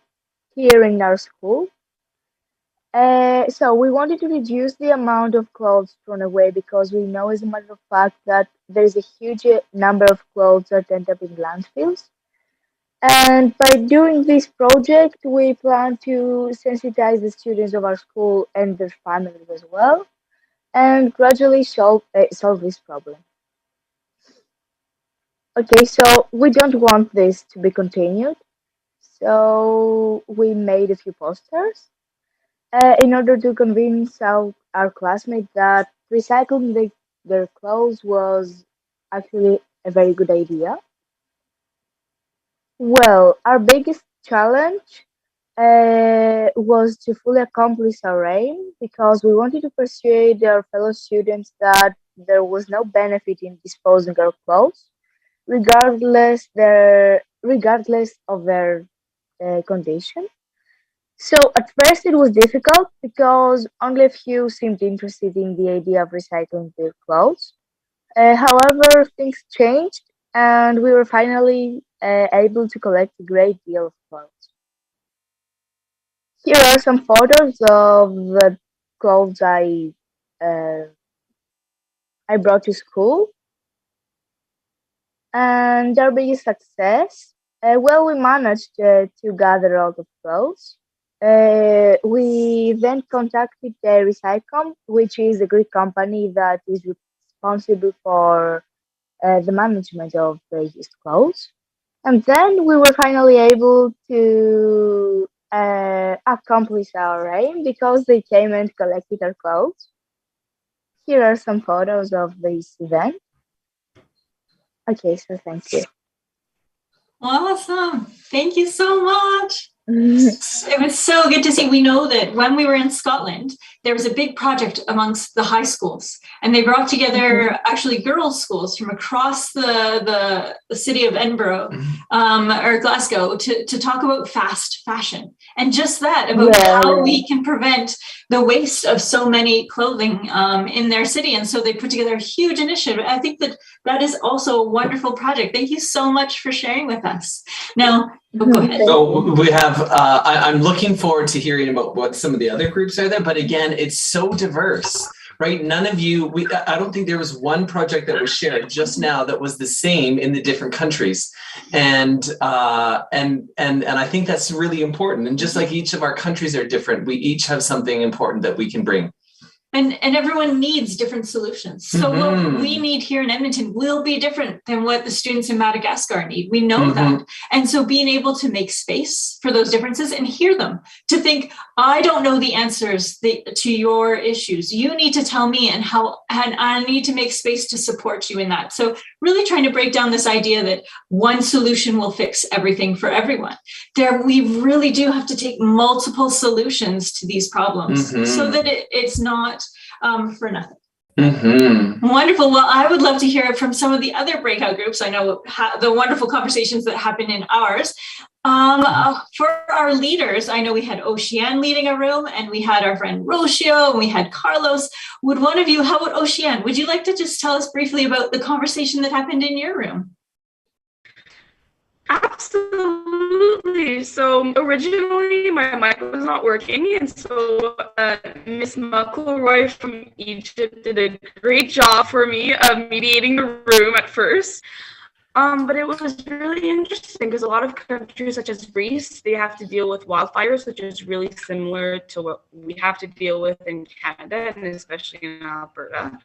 here in our school. So we wanted to reduce the amount of clothes thrown away because we know, as a matter of fact, that there is a huge number of clothes that end up in landfills. And by doing this project, we plan to sensitize the students of our school and their families as well, and gradually solve this problem. Okay, so we don't want this to be continued, so we made a few posters in order to convince our classmates that recycling their clothes was actually a very good idea. Well, our biggest challenge was to fully accomplish our aim because we wanted to persuade our fellow students that there was no benefit in disposing our clothes, regardless of their condition. So at first it was difficult because only a few seemed interested in the idea of recycling their clothes. However, things changed and we were finally able to collect a great deal of clothes. Here are some photos of the clothes I brought to school, and our biggest success. Well, we managed to gather a lot of clothes. We then contacted Recycom, which is a Greek company that is responsible for the management of the used clothes. And then we were finally able to accomplish our aim because they came and collected our clothes. Here are some photos of this event. Okay, so thank you. Awesome. Thank you so much. It was so good to see. We know that when we were in Scotland, there was a big project amongst the high schools, and they brought together actually girls' schools from across the city of Edinburgh or Glasgow to talk about fast fashion and just that, about how we can prevent the waste of so many clothing in their city. And so they put together a huge initiative. I think that is also a wonderful project. Thank you so much for sharing with us. Now, go ahead. So we have, I'm looking forward to hearing about what some of the other groups are there, but again, it's so diverse, right? None of you, I don't think there was one project that was shared just now that was the same in the different countries. And I think that's really important. And just like each of our countries are different, we each have something important that we can bring. And everyone needs different solutions. So what we need here in Edmonton will be different than what the students in Madagascar need. We know that. And so being able to make space for those differences and hear them, to think, I don't know the answers to your issues. You need to tell me and I need to make space to support you in that. So really trying to break down this idea that one solution will fix everything for everyone. We really do have to take multiple solutions to these problems so that it's not for nothing. Wonderful. Well, I would love to hear from some of the other breakout groups. I know the wonderful conversations that happen in ours. For our leaders, I know we had Oceane leading a room, and we had our friend Rocio, and we had Carlos. Would one of you, how about Oceane? Would you like to just tell us briefly about the conversation that happened in your room? Absolutely. So originally my mic was not working, and so Miss McElroy from Egypt did a great job for me of mediating the room at first. But it was really interesting because a lot of countries such as Greece, they have to deal with wildfires, which is really similar to what we have to deal with in Canada and especially in Alberta.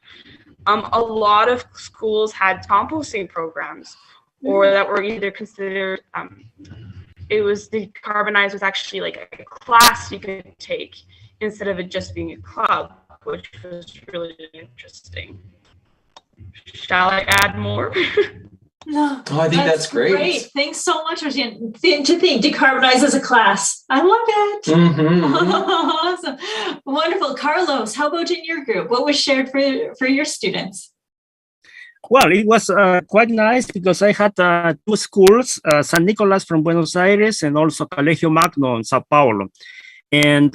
A lot of schools had composting programs, or that were either considered, it was Decarbonize was actually like a class you could take instead of it just being a club, which was really interesting. Shall I add more? No, I think that's great. Thanks so much, Roseanne. To think Decarbonize as a class. I love it. Awesome. Wonderful. Carlos, how about in your group? What was shared for your students? Well, it was quite nice because I had two schools, San Nicolas from Buenos Aires and also Colegio Magno in Sao Paulo. And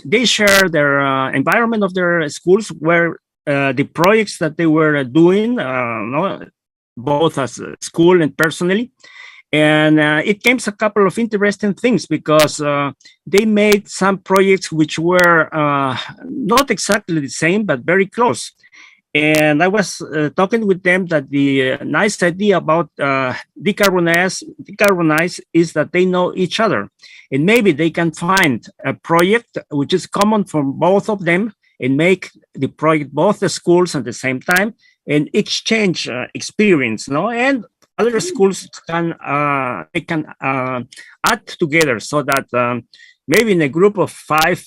they share their environment of their schools, where the projects that they were doing, both as a school and personally. And it came a couple of interesting things because they made some projects which were not exactly the same, but very close. And I was talking with them that the nice idea about Decarbonize is that they know each other. And maybe they can find a project which is common for both of them and make the project both the schools at the same time and exchange experience, and other schools can add together so that maybe in a group of 5,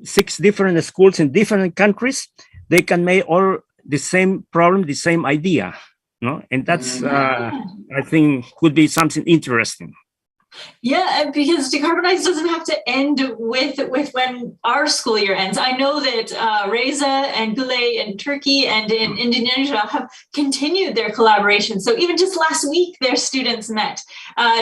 6 different schools in different countries, they can make all the same problem, the same idea, and that's I think could be something interesting. Yeah, because Decarbonize doesn't have to end with when our school year ends. I know that Reza and Gule in Turkey and in Indonesia have continued their collaboration. So even just last week, their students met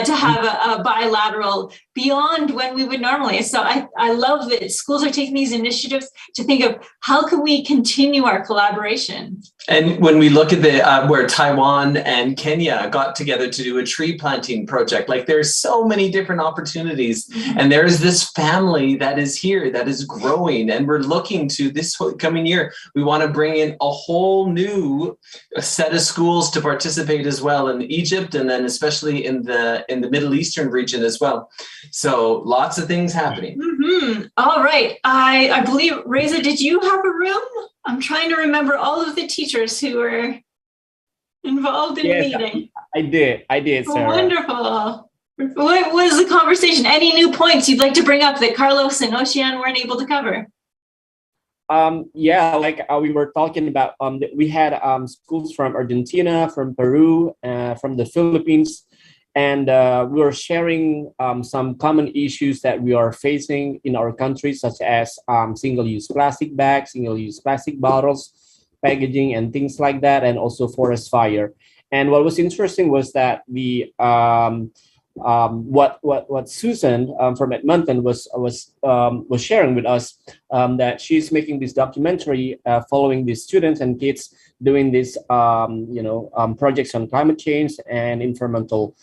to have a bilateral beyond when we would normally. So I love that schools are taking these initiatives to think of how can we continue our collaboration. And when we look at the where Taiwan and Kenya got together to do a tree planting project, like there's so many different opportunities, and there's this family that is here that is growing, and we're looking to this coming year. We want to bring in a whole new set of schools to participate as well in Egypt, and then especially in the Middle Eastern region as well. So lots of things happening. Mm-hmm. All right. I believe, Reza, did you have a room? I'm trying to remember all of the teachers who were involved in the meeting. I did, Sarah. Wonderful. What was the conversation? Any new points you'd like to bring up that Carlos and Ocean weren't able to cover? Yeah, like we were talking about, we had schools from Argentina, from Peru, from the Philippines, and we were sharing some common issues that we are facing in our country, such as single-use plastic bags, single-use plastic bottles, packaging, and things like that, and also forest fire. And what was interesting was that the what Susan from Edmonton was sharing with us, that she's making this documentary following these students and kids doing these projects on climate change and environmental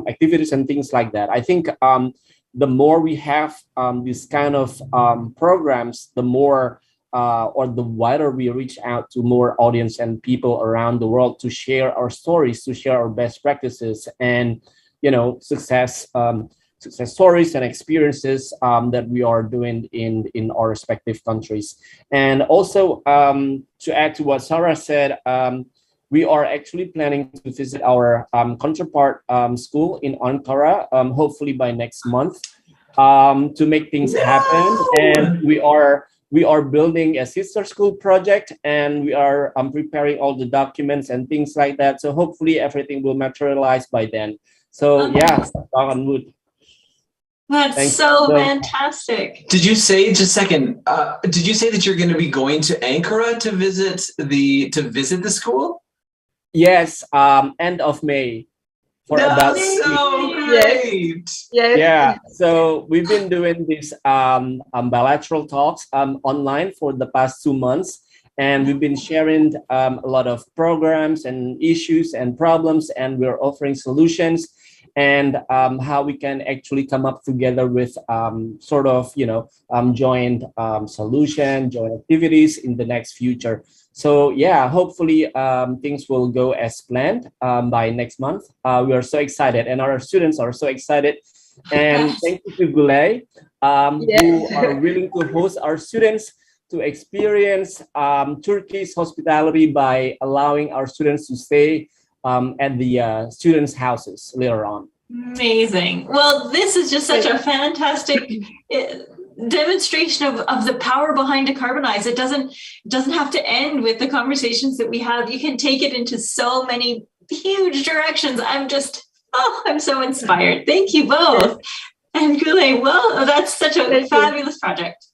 activities and things like that. I think the more we have these kind of programs, the more or the wider we reach out to more audience and people around the world to share our stories, to share our best practices and success stories and experiences that we are doing in our respective countries. And also to add to what Sarah said, we are actually planning to visit our counterpart school in Ankara, hopefully by next month, to make things happen. And we are building a sister school project, and we are preparing all the documents and things like that. So hopefully everything will materialize by then. So yeah, knock on wood. That's so fantastic. Did you say, just a second, did you say that you're going to be going to Ankara to visit the school? Yes, end of May. For about so great. Yes. Yeah, so we've been doing these bilateral talks online for the past 2 months, and we've been sharing a lot of programs and issues and problems, and we're offering solutions and how we can actually come up together with joint solution, joint activities in the next future. So yeah, hopefully things will go as planned by next month. We are so excited, and our students are so excited. And thank you to Gule, who are willing to host our students to experience Turkey's hospitality by allowing our students to stay at the students' houses later on. Amazing. Well, this is just such a fantastic demonstration of the power behind Decarbonize. It doesn't have to end with the conversations that we have. You can take it into so many huge directions. I'm so inspired. Thank you both. And Gule, well, that's such a fabulous project.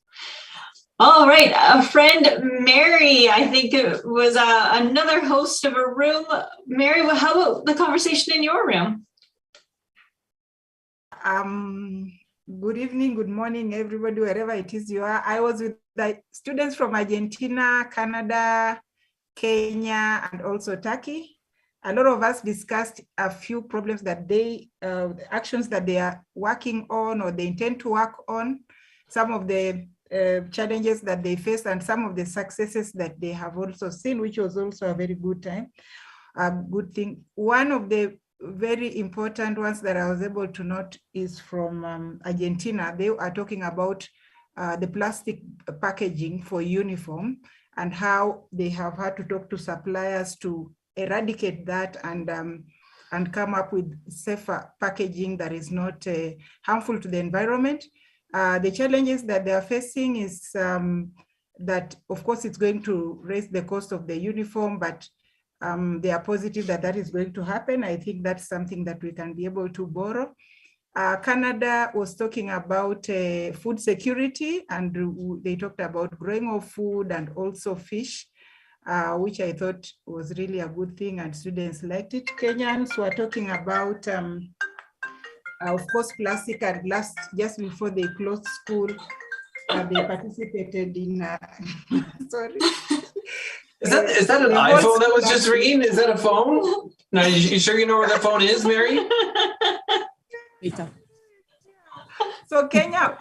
All right, a friend, Mary, I think it was another host of a room. Mary, how about the conversation in your room? Good evening, good morning, everybody, wherever it is you are. I was with the students from Argentina, Canada, Kenya, and also Turkey. A lot of us discussed a few problems that actions that they are working on or they intend to work on, some of the challenges that they face and some of the successes that they have also seen, which was also a very good time, a good thing. One of the very important ones that I was able to note is from Argentina. They are talking about the plastic packaging for uniform and how they have had to talk to suppliers to eradicate that and come up with safer packaging that is not harmful to the environment. The challenges that they are facing is that, of course, it's going to raise the cost of the uniform, but they are positive that that is going to happen. I think that's something that we can be able to borrow. Canada was talking about food security, and they talked about growing of food and also fish, which I thought was really a good thing, and students liked it. Kenyans were talking about, of course, plastic and glass. Just before they closed school, they participated in, sorry. Is that an iPhone that was just ringing? Is that a phone? No, you sure you know where that phone is, Mary? So Kenya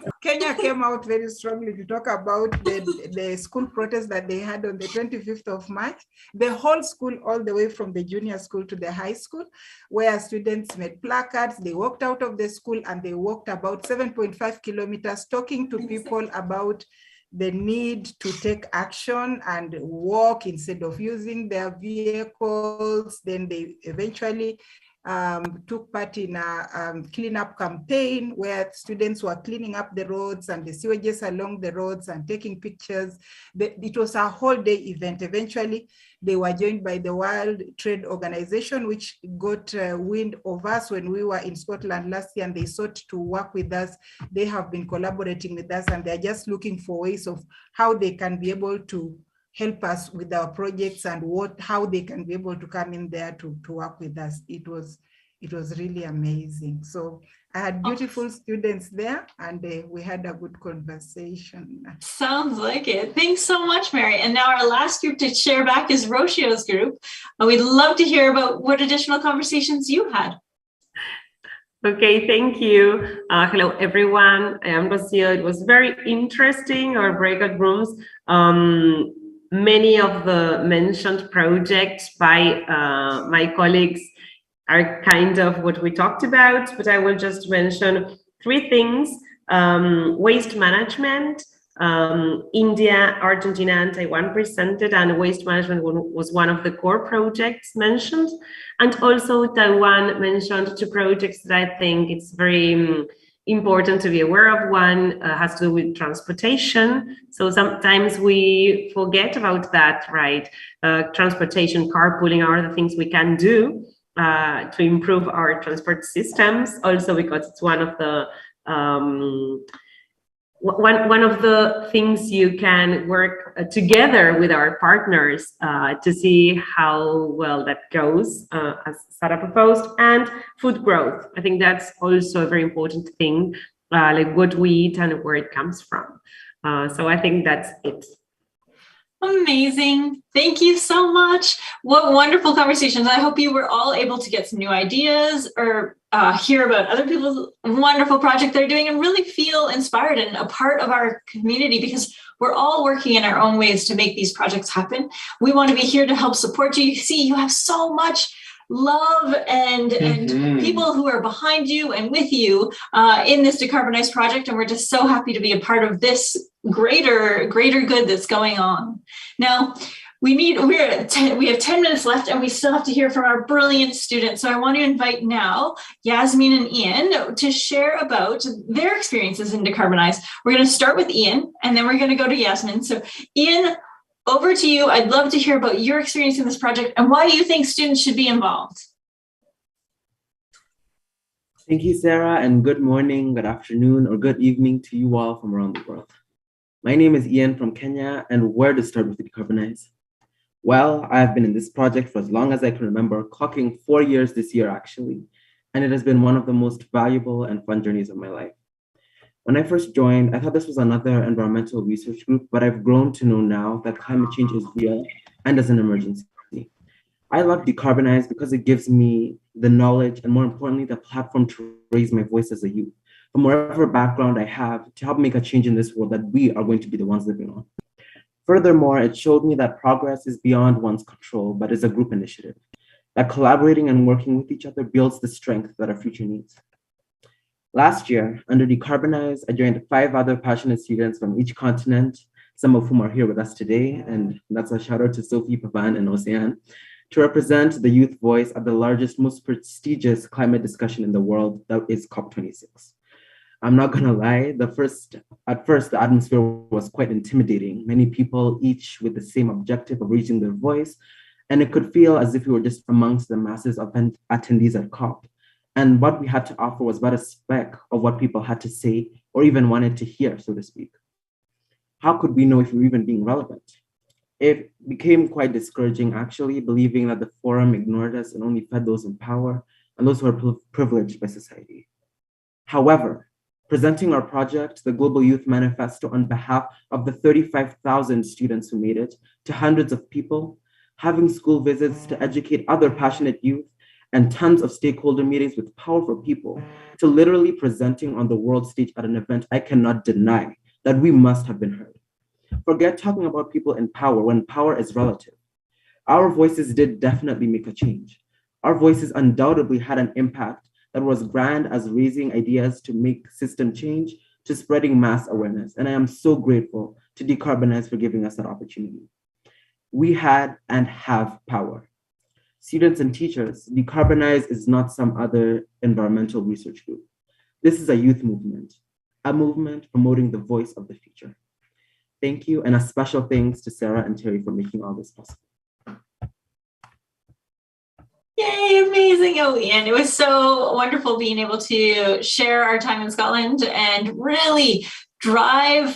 came out very strongly to talk about the school protest that they had on the 25th of March. The whole school, all the way from the junior school to the high school, where students made placards, they walked out of the school and they walked about 7.5 kilometers talking to people about the need to take action and walk instead of using their vehicles. Then they eventually took part in a cleanup campaign where students were cleaning up the roads and the sewages along the roads and taking pictures. It was a whole day event. Eventually, they were joined by the World Trade Organization, which got wind of us when we were in Scotland last year, and they sought to work with us. They have been collaborating with us, and they're just looking for ways of how they can be able to help us with our projects and how they can be able to come in there to work with us. It was really amazing. So I had beautiful students there, and we had a good conversation. Sounds like it. Thanks so much, Mary. And now our last group to share back is Roshio's group. We'd love to hear about what additional conversations you had. Okay, thank you. Hello, everyone. I am Rocio. It was very interesting, our breakout rooms. Many of the mentioned projects by my colleagues are kind of what we talked about, but I will just mention three things. Waste management, India, Argentina, and Taiwan presented, and waste management was one of the core projects mentioned. And also Taiwan mentioned two projects that I think it's very important to be aware of. One has to do with transportation. So sometimes we forget about that, right? Transportation, carpooling are the things we can do to improve our transport systems. Also because it's one of the things you can work together with our partners to see how well that goes, as Sarah proposed. And food growth. I think that's also a very important thing, like what we eat and where it comes from. So I think that's it. Amazing. Thank you so much. What wonderful conversations. I hope you were all able to get some new ideas or hear about other people's wonderful project they're doing and really feel inspired and a part of our community, because we're all working in our own ways to make these projects happen. We want to be here to help support you. You see, you have so much love and people who are behind you and with you in this Decarbonize project. And we're just so happy to be a part of this greater good that's going on. Now, we have 10 minutes left and we still have to hear from our brilliant students. So I want to invite now Yasmin and Ian to share about their experiences in Decarbonize. We're going to start with Ian and then we're going to go to Yasmin. So Ian, over to you. I'd love to hear about your experience in this project and why you think students should be involved. Thank you, Sarah, and good morning, good afternoon, or good evening to you all from around the world. My name is Ian from Kenya, and where to start with Decarbonize? Well, I have been in this project for as long as I can remember, clocking 4 years this year actually, and it has been one of the most valuable and fun journeys of my life. When I first joined, I thought this was another environmental research group, but I've grown to know now that climate change is real and is an emergency. I love Decarbonize because it gives me the knowledge and, more importantly, the platform to raise my voice as a youth, from whatever background I have, to help make a change in this world that we are going to be the ones living on. Furthermore, it showed me that progress is beyond one's control, but is a group initiative, that collaborating and working with each other builds the strength that our future needs. Last year, under Decarbonize, I joined 5 other passionate students from each continent, some of whom are here with us today, and that's a shout out to Sophie, Pavan, and Ocean, to represent the youth voice at the largest, most prestigious climate discussion in the world, that is COP26. I'm not gonna lie, at first, the atmosphere was quite intimidating. Many people, each with the same objective of raising their voice, and it could feel as if we were just amongst the masses of attendees at COP. And what we had to offer was but a speck of what people had to say or even wanted to hear, so to speak. How could we know if we were even being relevant? It became quite discouraging, actually, believing that the forum ignored us and only fed those in power and those who are privileged by society. However, presenting our project, the Global Youth Manifesto, on behalf of the 35,000 students who made it, to hundreds of people, having school visits to educate other passionate youth, and tons of stakeholder meetings with powerful people, to literally presenting on the world stage at an event I cannot deny that we must have been heard. Forget talking about people in power when power is relative. Our voices did definitely make a change. Our voices undoubtedly had an impact that was grand as raising ideas to make system change to spreading mass awareness. And I am so grateful to Decarbonize for giving us that opportunity. We had and have power. Students and teachers, Decarbonize is not some other environmental research group. This is a youth movement, a movement promoting the voice of the future. Thank you, and a special thanks to Sarah and Terry for making all this possible. Yay, amazing. Oh, Ian, it was so wonderful being able to share our time in Scotland and really drive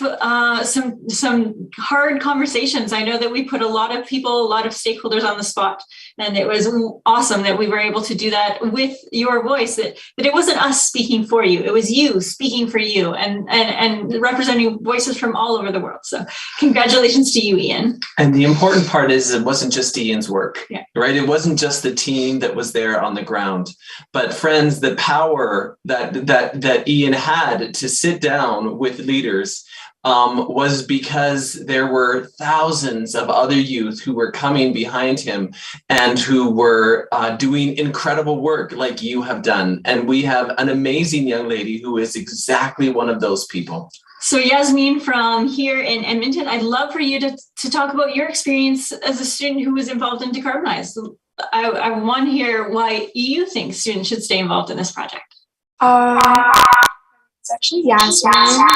some hard conversations. I know that we put a lot of people, a lot of stakeholders on the spot, and it was awesome that we were able to do that with your voice, that it wasn't us speaking for you, it was you speaking for you and representing voices from all over the world. So congratulations to you, Ian. And the important part is it wasn't just Ian's work, yeah, right? It wasn't just the team that was there on the ground, but friends, the power that Ian had to sit down with leaders was because there were thousands of other youth who were coming behind him and who were doing incredible work like you have done. And we have an amazing young lady who is exactly one of those people. So Yasmin from here in Edmonton, I'd love for you to talk about your experience as a student who was involved in Decarbonize. I want to hear why you think students should stay involved in this project. It's actually Yasmin.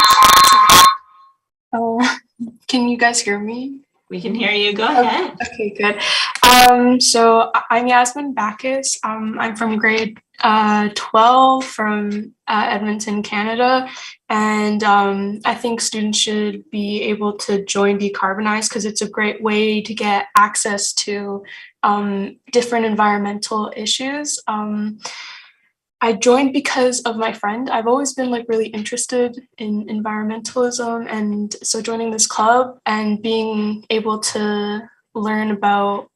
Can you guys hear me? We can hear you. Go ahead. Okay, good. So I'm Yasmin Bacchus. I'm from grade 12 from Edmonton, Canada. And I think students should be able to join Decarbonize because it's a great way to get access to different environmental issues. I joined because of my friend. I've always been really interested in environmentalism, and so joining this club and being able to learn about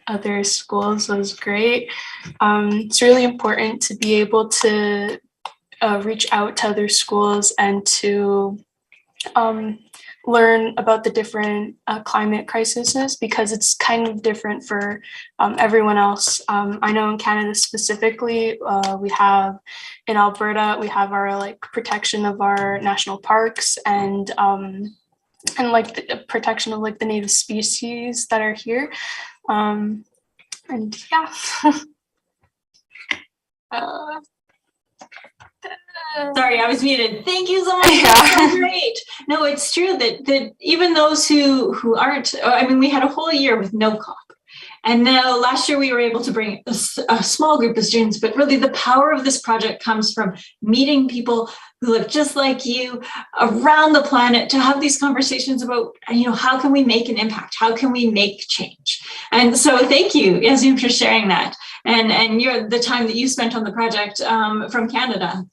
other schools was great. It's really important to be able to reach out to other schools and to learn about the different climate crises because it's kind of different for everyone else. I know in Canada specifically, we have in Alberta, we have our protection of our national parks and the protection of the native species that are here. And yeah. Sorry, I was muted. Thank you so much. That's so great. No, it's true that even those who aren't, I mean, we had a whole year with no COP. And now last year we were able to bring a small group of students, but really the power of this project comes from meeting people who look just like you around the planet to have these conversations about, how can we make an impact? How can we make change? And so thank you, Yazim, for sharing that. And the time that you spent on the project from Canada.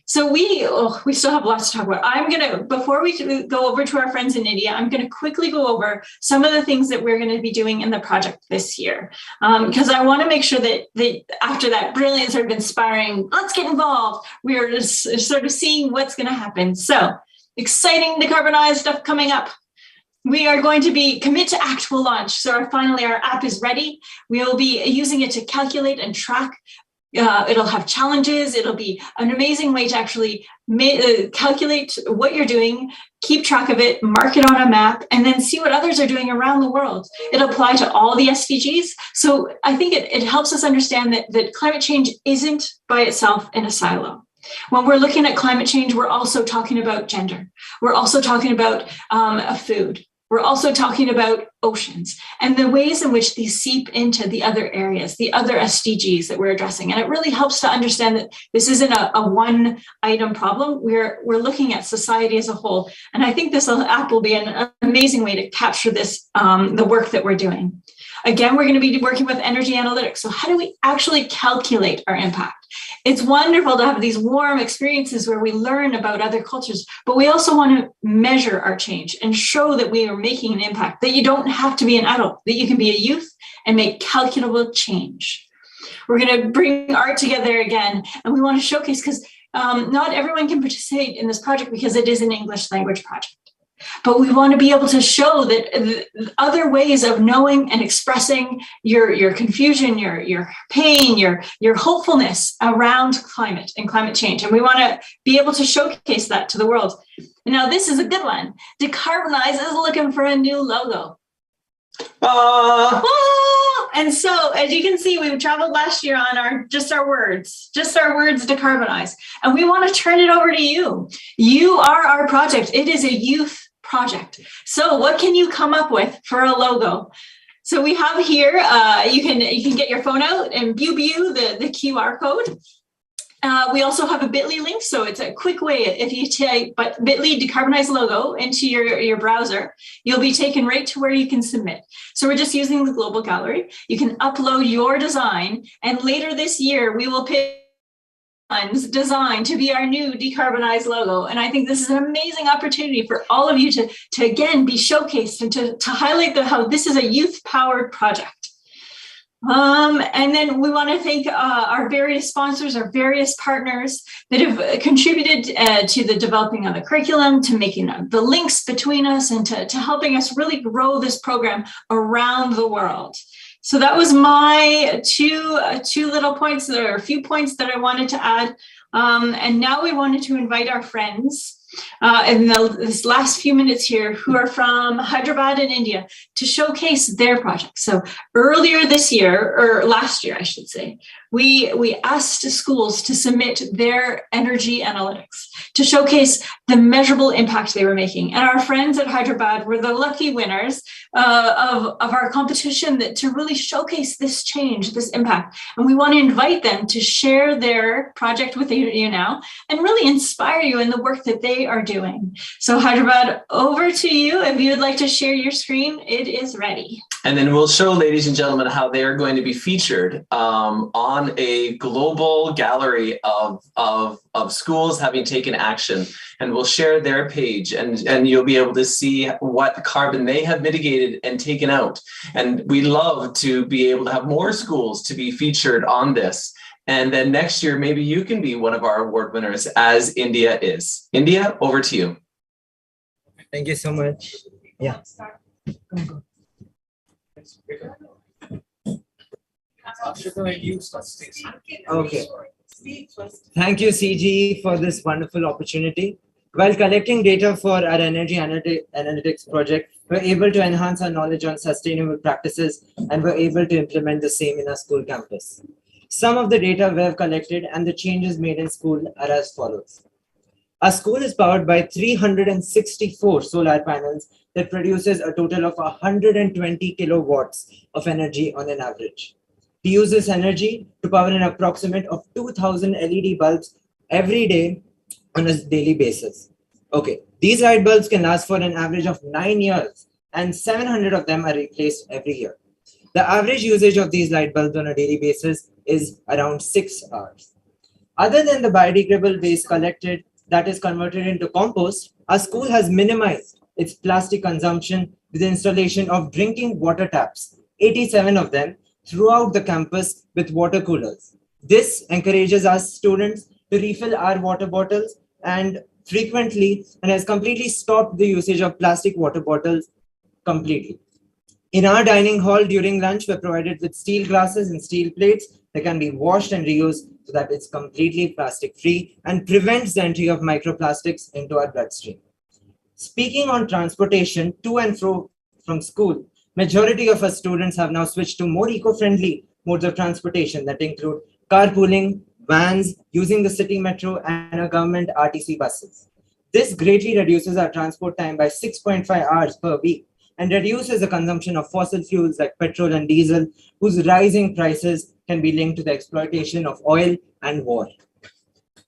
So we still have lots to talk about. Before we go over to our friends in India, I'm going to quickly go over some of the things that we're going to be doing in the project this year. Because I want to make sure that after that brilliant sort of inspiring, let's get involved, we are just sort of seeing what's going to happen. So exciting Decarbonize stuff coming up. We are going to be commit to act will launch. So finally our app is ready. We will be using it to calculate and track. It'll have challenges. It'll be an amazing way to actually calculate what you're doing, keep track of it, mark it on a map, and then see what others are doing around the world. It'll apply to all the SDGs. So I think it helps us understand that climate change isn't by itself in a silo. When we're looking at climate change, we're also talking about gender. We're also talking about food. We're also talking about oceans and the ways in which these seep into the other areas, the other SDGs that we're addressing. And it really helps to understand that this isn't a one item problem. We're looking at society as a whole. And I think this app will be an amazing way to capture this, the work that we're doing. Again, we're going to be working with energy analytics. So how do we actually calculate our impact? It's wonderful to have these warm experiences where we learn about other cultures, but we also want to measure our change and show that we are making an impact, that you don't have to be an adult, that you can be a youth and make calculable change. We're going to bring art together again, and we want to showcase, because not everyone can participate in this project because it is an English language project. But we want to be able to show that other ways of knowing and expressing your confusion, your pain, your hopefulness around climate and climate change. And we want to be able to showcase that to the world. And now this is a good one. Decarbonize is looking for a new logo. And so, as you can see, we've traveled last year on just our words, decarbonize. And we want to turn it over to you. You are our project. It is a youth project. So what can you come up with for a logo? So we have here, you can get your phone out and view the QR code. We also have a bit.ly link, so it's a quick way. If you type bit.ly Decarbonize logo into your browser, you'll be taken right to where you can submit. So we're just using the global gallery. You can upload your design, and later this year, we will pick design to be our new Decarbonize logo. And I think this is an amazing opportunity for all of you to again be showcased and to highlight how this is a youth-powered project. And then we want to thank our various sponsors, our various partners that have contributed to the developing of the curriculum, to making the links between us, and to helping us really grow this program around the world. So that was my two little points. There are a few points that I wanted to add. And now we wanted to invite our friends in this last few minutes here who are from Hyderabad in India to showcase their project. So earlier this year, or last year, I should say, we asked schools to submit their energy analytics to showcase the measurable impact they were making. And our friends at Hyderabad were the lucky winners of our competition to really showcase this change, this impact. And we want to invite them to share their project with you now and really inspire you in the work that they are doing. So Hyderabad, over to you. If you would like to share your screen, it is ready. And then we'll show, ladies and gentlemen, how they are going to be featured on a global gallery of schools having taken action. And we'll share their page, and you'll be able to see what carbon they have mitigated and taken out. And we love to be able to have more schools to be featured on this. And then next year, maybe you can be one of our award winners, as India is. India, over to you. Thank you so much. Yeah. Okay. Thank you, CGE, for this wonderful opportunity. While collecting data for our energy analytics project, we're able to enhance our knowledge on sustainable practices, and we're able to implement the same in our school campus. Some of the data we have collected and the changes made in school are as follows. Our school is powered by 364 solar panels that produces a total of 120 kilowatts of energy on an average. We use this energy to power an approximate of 2,000 LED bulbs every day on a daily basis. Okay, these light bulbs can last for an average of 9 years, and 700 of them are replaced every year. The average usage of these light bulbs on a daily basis is around 6 hours. Other than the biodegradable waste collected that is converted into compost, our school has minimized its plastic consumption with the installation of drinking water taps, 87 of them, throughout the campus with water coolers. This encourages us students to refill our water bottles and frequently and has completely stopped the usage of plastic water bottles completely. In our dining hall during lunch, we're provided with steel glasses and steel plates that can be washed and reused so that it's completely plastic free and prevents the entry of microplastics into our bloodstream. Speaking on transportation to and fro from school, majority of our students have now switched to more eco-friendly modes of transportation that include carpooling, vans, using the city metro, and our government RTC buses. This greatly reduces our transport time by 6.5 hours per week and reduces the consumption of fossil fuels like petrol and diesel, whose rising prices can be linked to the exploitation of oil and war.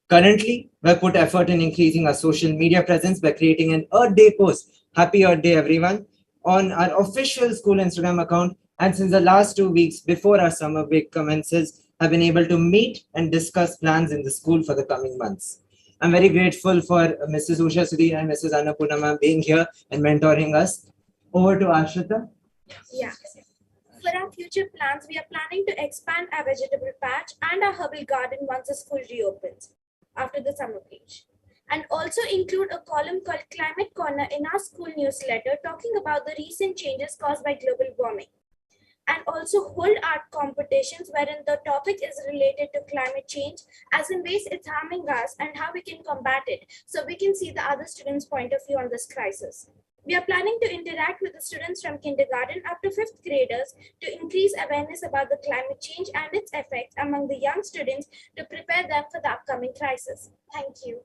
Currently, we've put effort in increasing our social media presence by creating an Earth Day post, Happy Earth Day everyone, on our official school Instagram account. And since the last 2 weeks before our summer break commences, I've been able to meet and discuss plans in the school for the coming months. I'm very grateful for Mrs. Usha Sudhir and Mrs. Annapurna being here and mentoring us. Over to Ashrita. Yeah. For our future plans, we are planning to expand our vegetable patch and our herbal garden once the school reopens after the summer break. And also include a column called Climate Corner in our school newsletter talking about the recent changes caused by global warming. And also hold art competitions wherein the topic is related to climate change, as in ways it's harming us and how we can combat it, so we can see the other students' point of view on this crisis. We are planning to interact with the students from kindergarten up to 5th graders to increase awareness about the climate change and its effects among the young students to prepare them for the upcoming crisis. Thank you.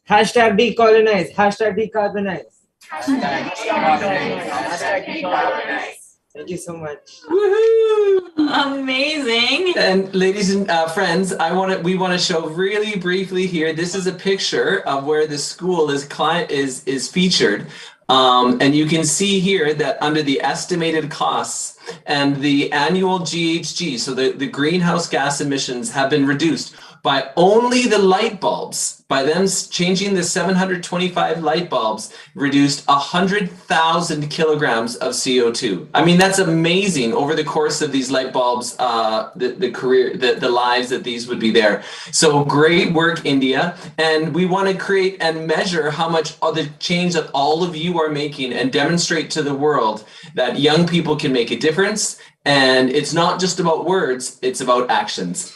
Hashtag decolonize, hashtag decarbonize. Hashtag decarbonize. Thank you so much. Woohoo! Amazing. And ladies and friends, we want to show really briefly here. This is a picture of where the school is featured. And you can see here that under the estimated costs and the annual GHG, so the greenhouse gas emissions have been reduced by only the light bulbs. By them changing the 725 light bulbs, reduced 100,000 kilograms of CO2. I mean, that's amazing over the course of these light bulbs, the lives that these would be there. So great work, India. And we want to create and measure how much of the change that all of you are making and demonstrate to the world that young people can make a difference. And it's not just about words, it's about actions.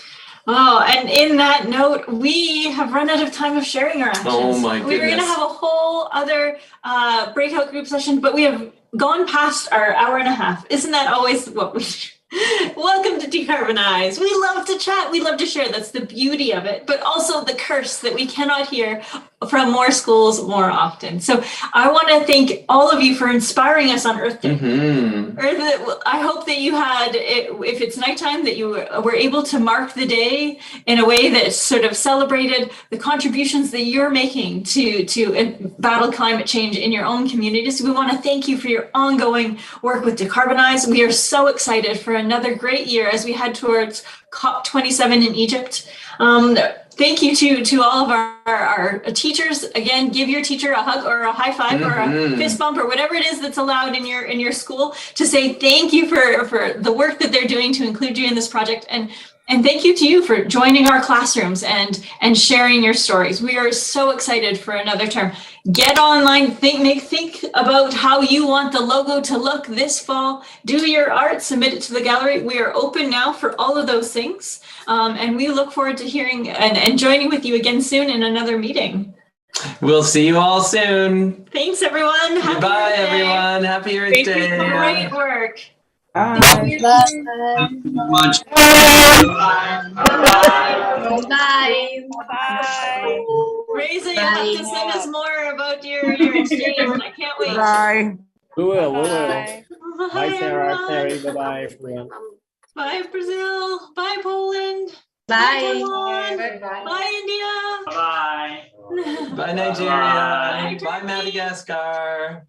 Oh, and in that note, we have run out of time of sharing our actions. Oh my goodness. We were going to have a whole other breakout group session, but we have gone past our hour and a half. Isn't that always what we do? Welcome to Decarbonize. We love to chat. We love to share. That's the beauty of it, but also the curse that we cannot hear from more schools more often. So I want to thank all of you for inspiring us on Earth Day. Mm-hmm. I hope that you had, if it's nighttime, that you were able to mark the day in a way that sort of celebrated the contributions that you're making to battle climate change in your own communities. We want to thank you for your ongoing work with Decarbonize. We are so excited for another great year as we head towards COP27 in Egypt. Thank you to all of our teachers. Again, give your teacher a hug or a high five or a fist bump or whatever it is that's allowed in your school to say thank you for the work that they're doing to include you in this project. And thank you to you for joining our classrooms and sharing your stories. We are so excited for another term. Get online, think about how you want the logo to look this fall. Do your art, submit it to the gallery. We are open now for all of those things. And we look forward to hearing and joining with you again soon in another meeting. We'll see you all soon. Thanks, everyone. Goodbye, everyone. Happy Earth Day. Great work. Bye. Thank you so much. Bye. Bye. Bye. Reza, you have to sing us more about your exchange. I can't wait. Bye. We will. Bye. Bye, Sarah, everyone. Terry. Bye-bye, everyone. Bye, Brazil. Bye, Poland. Bye. Taiwan. Bye. Bye, India. Bye, Nigeria. Bye, Madagascar.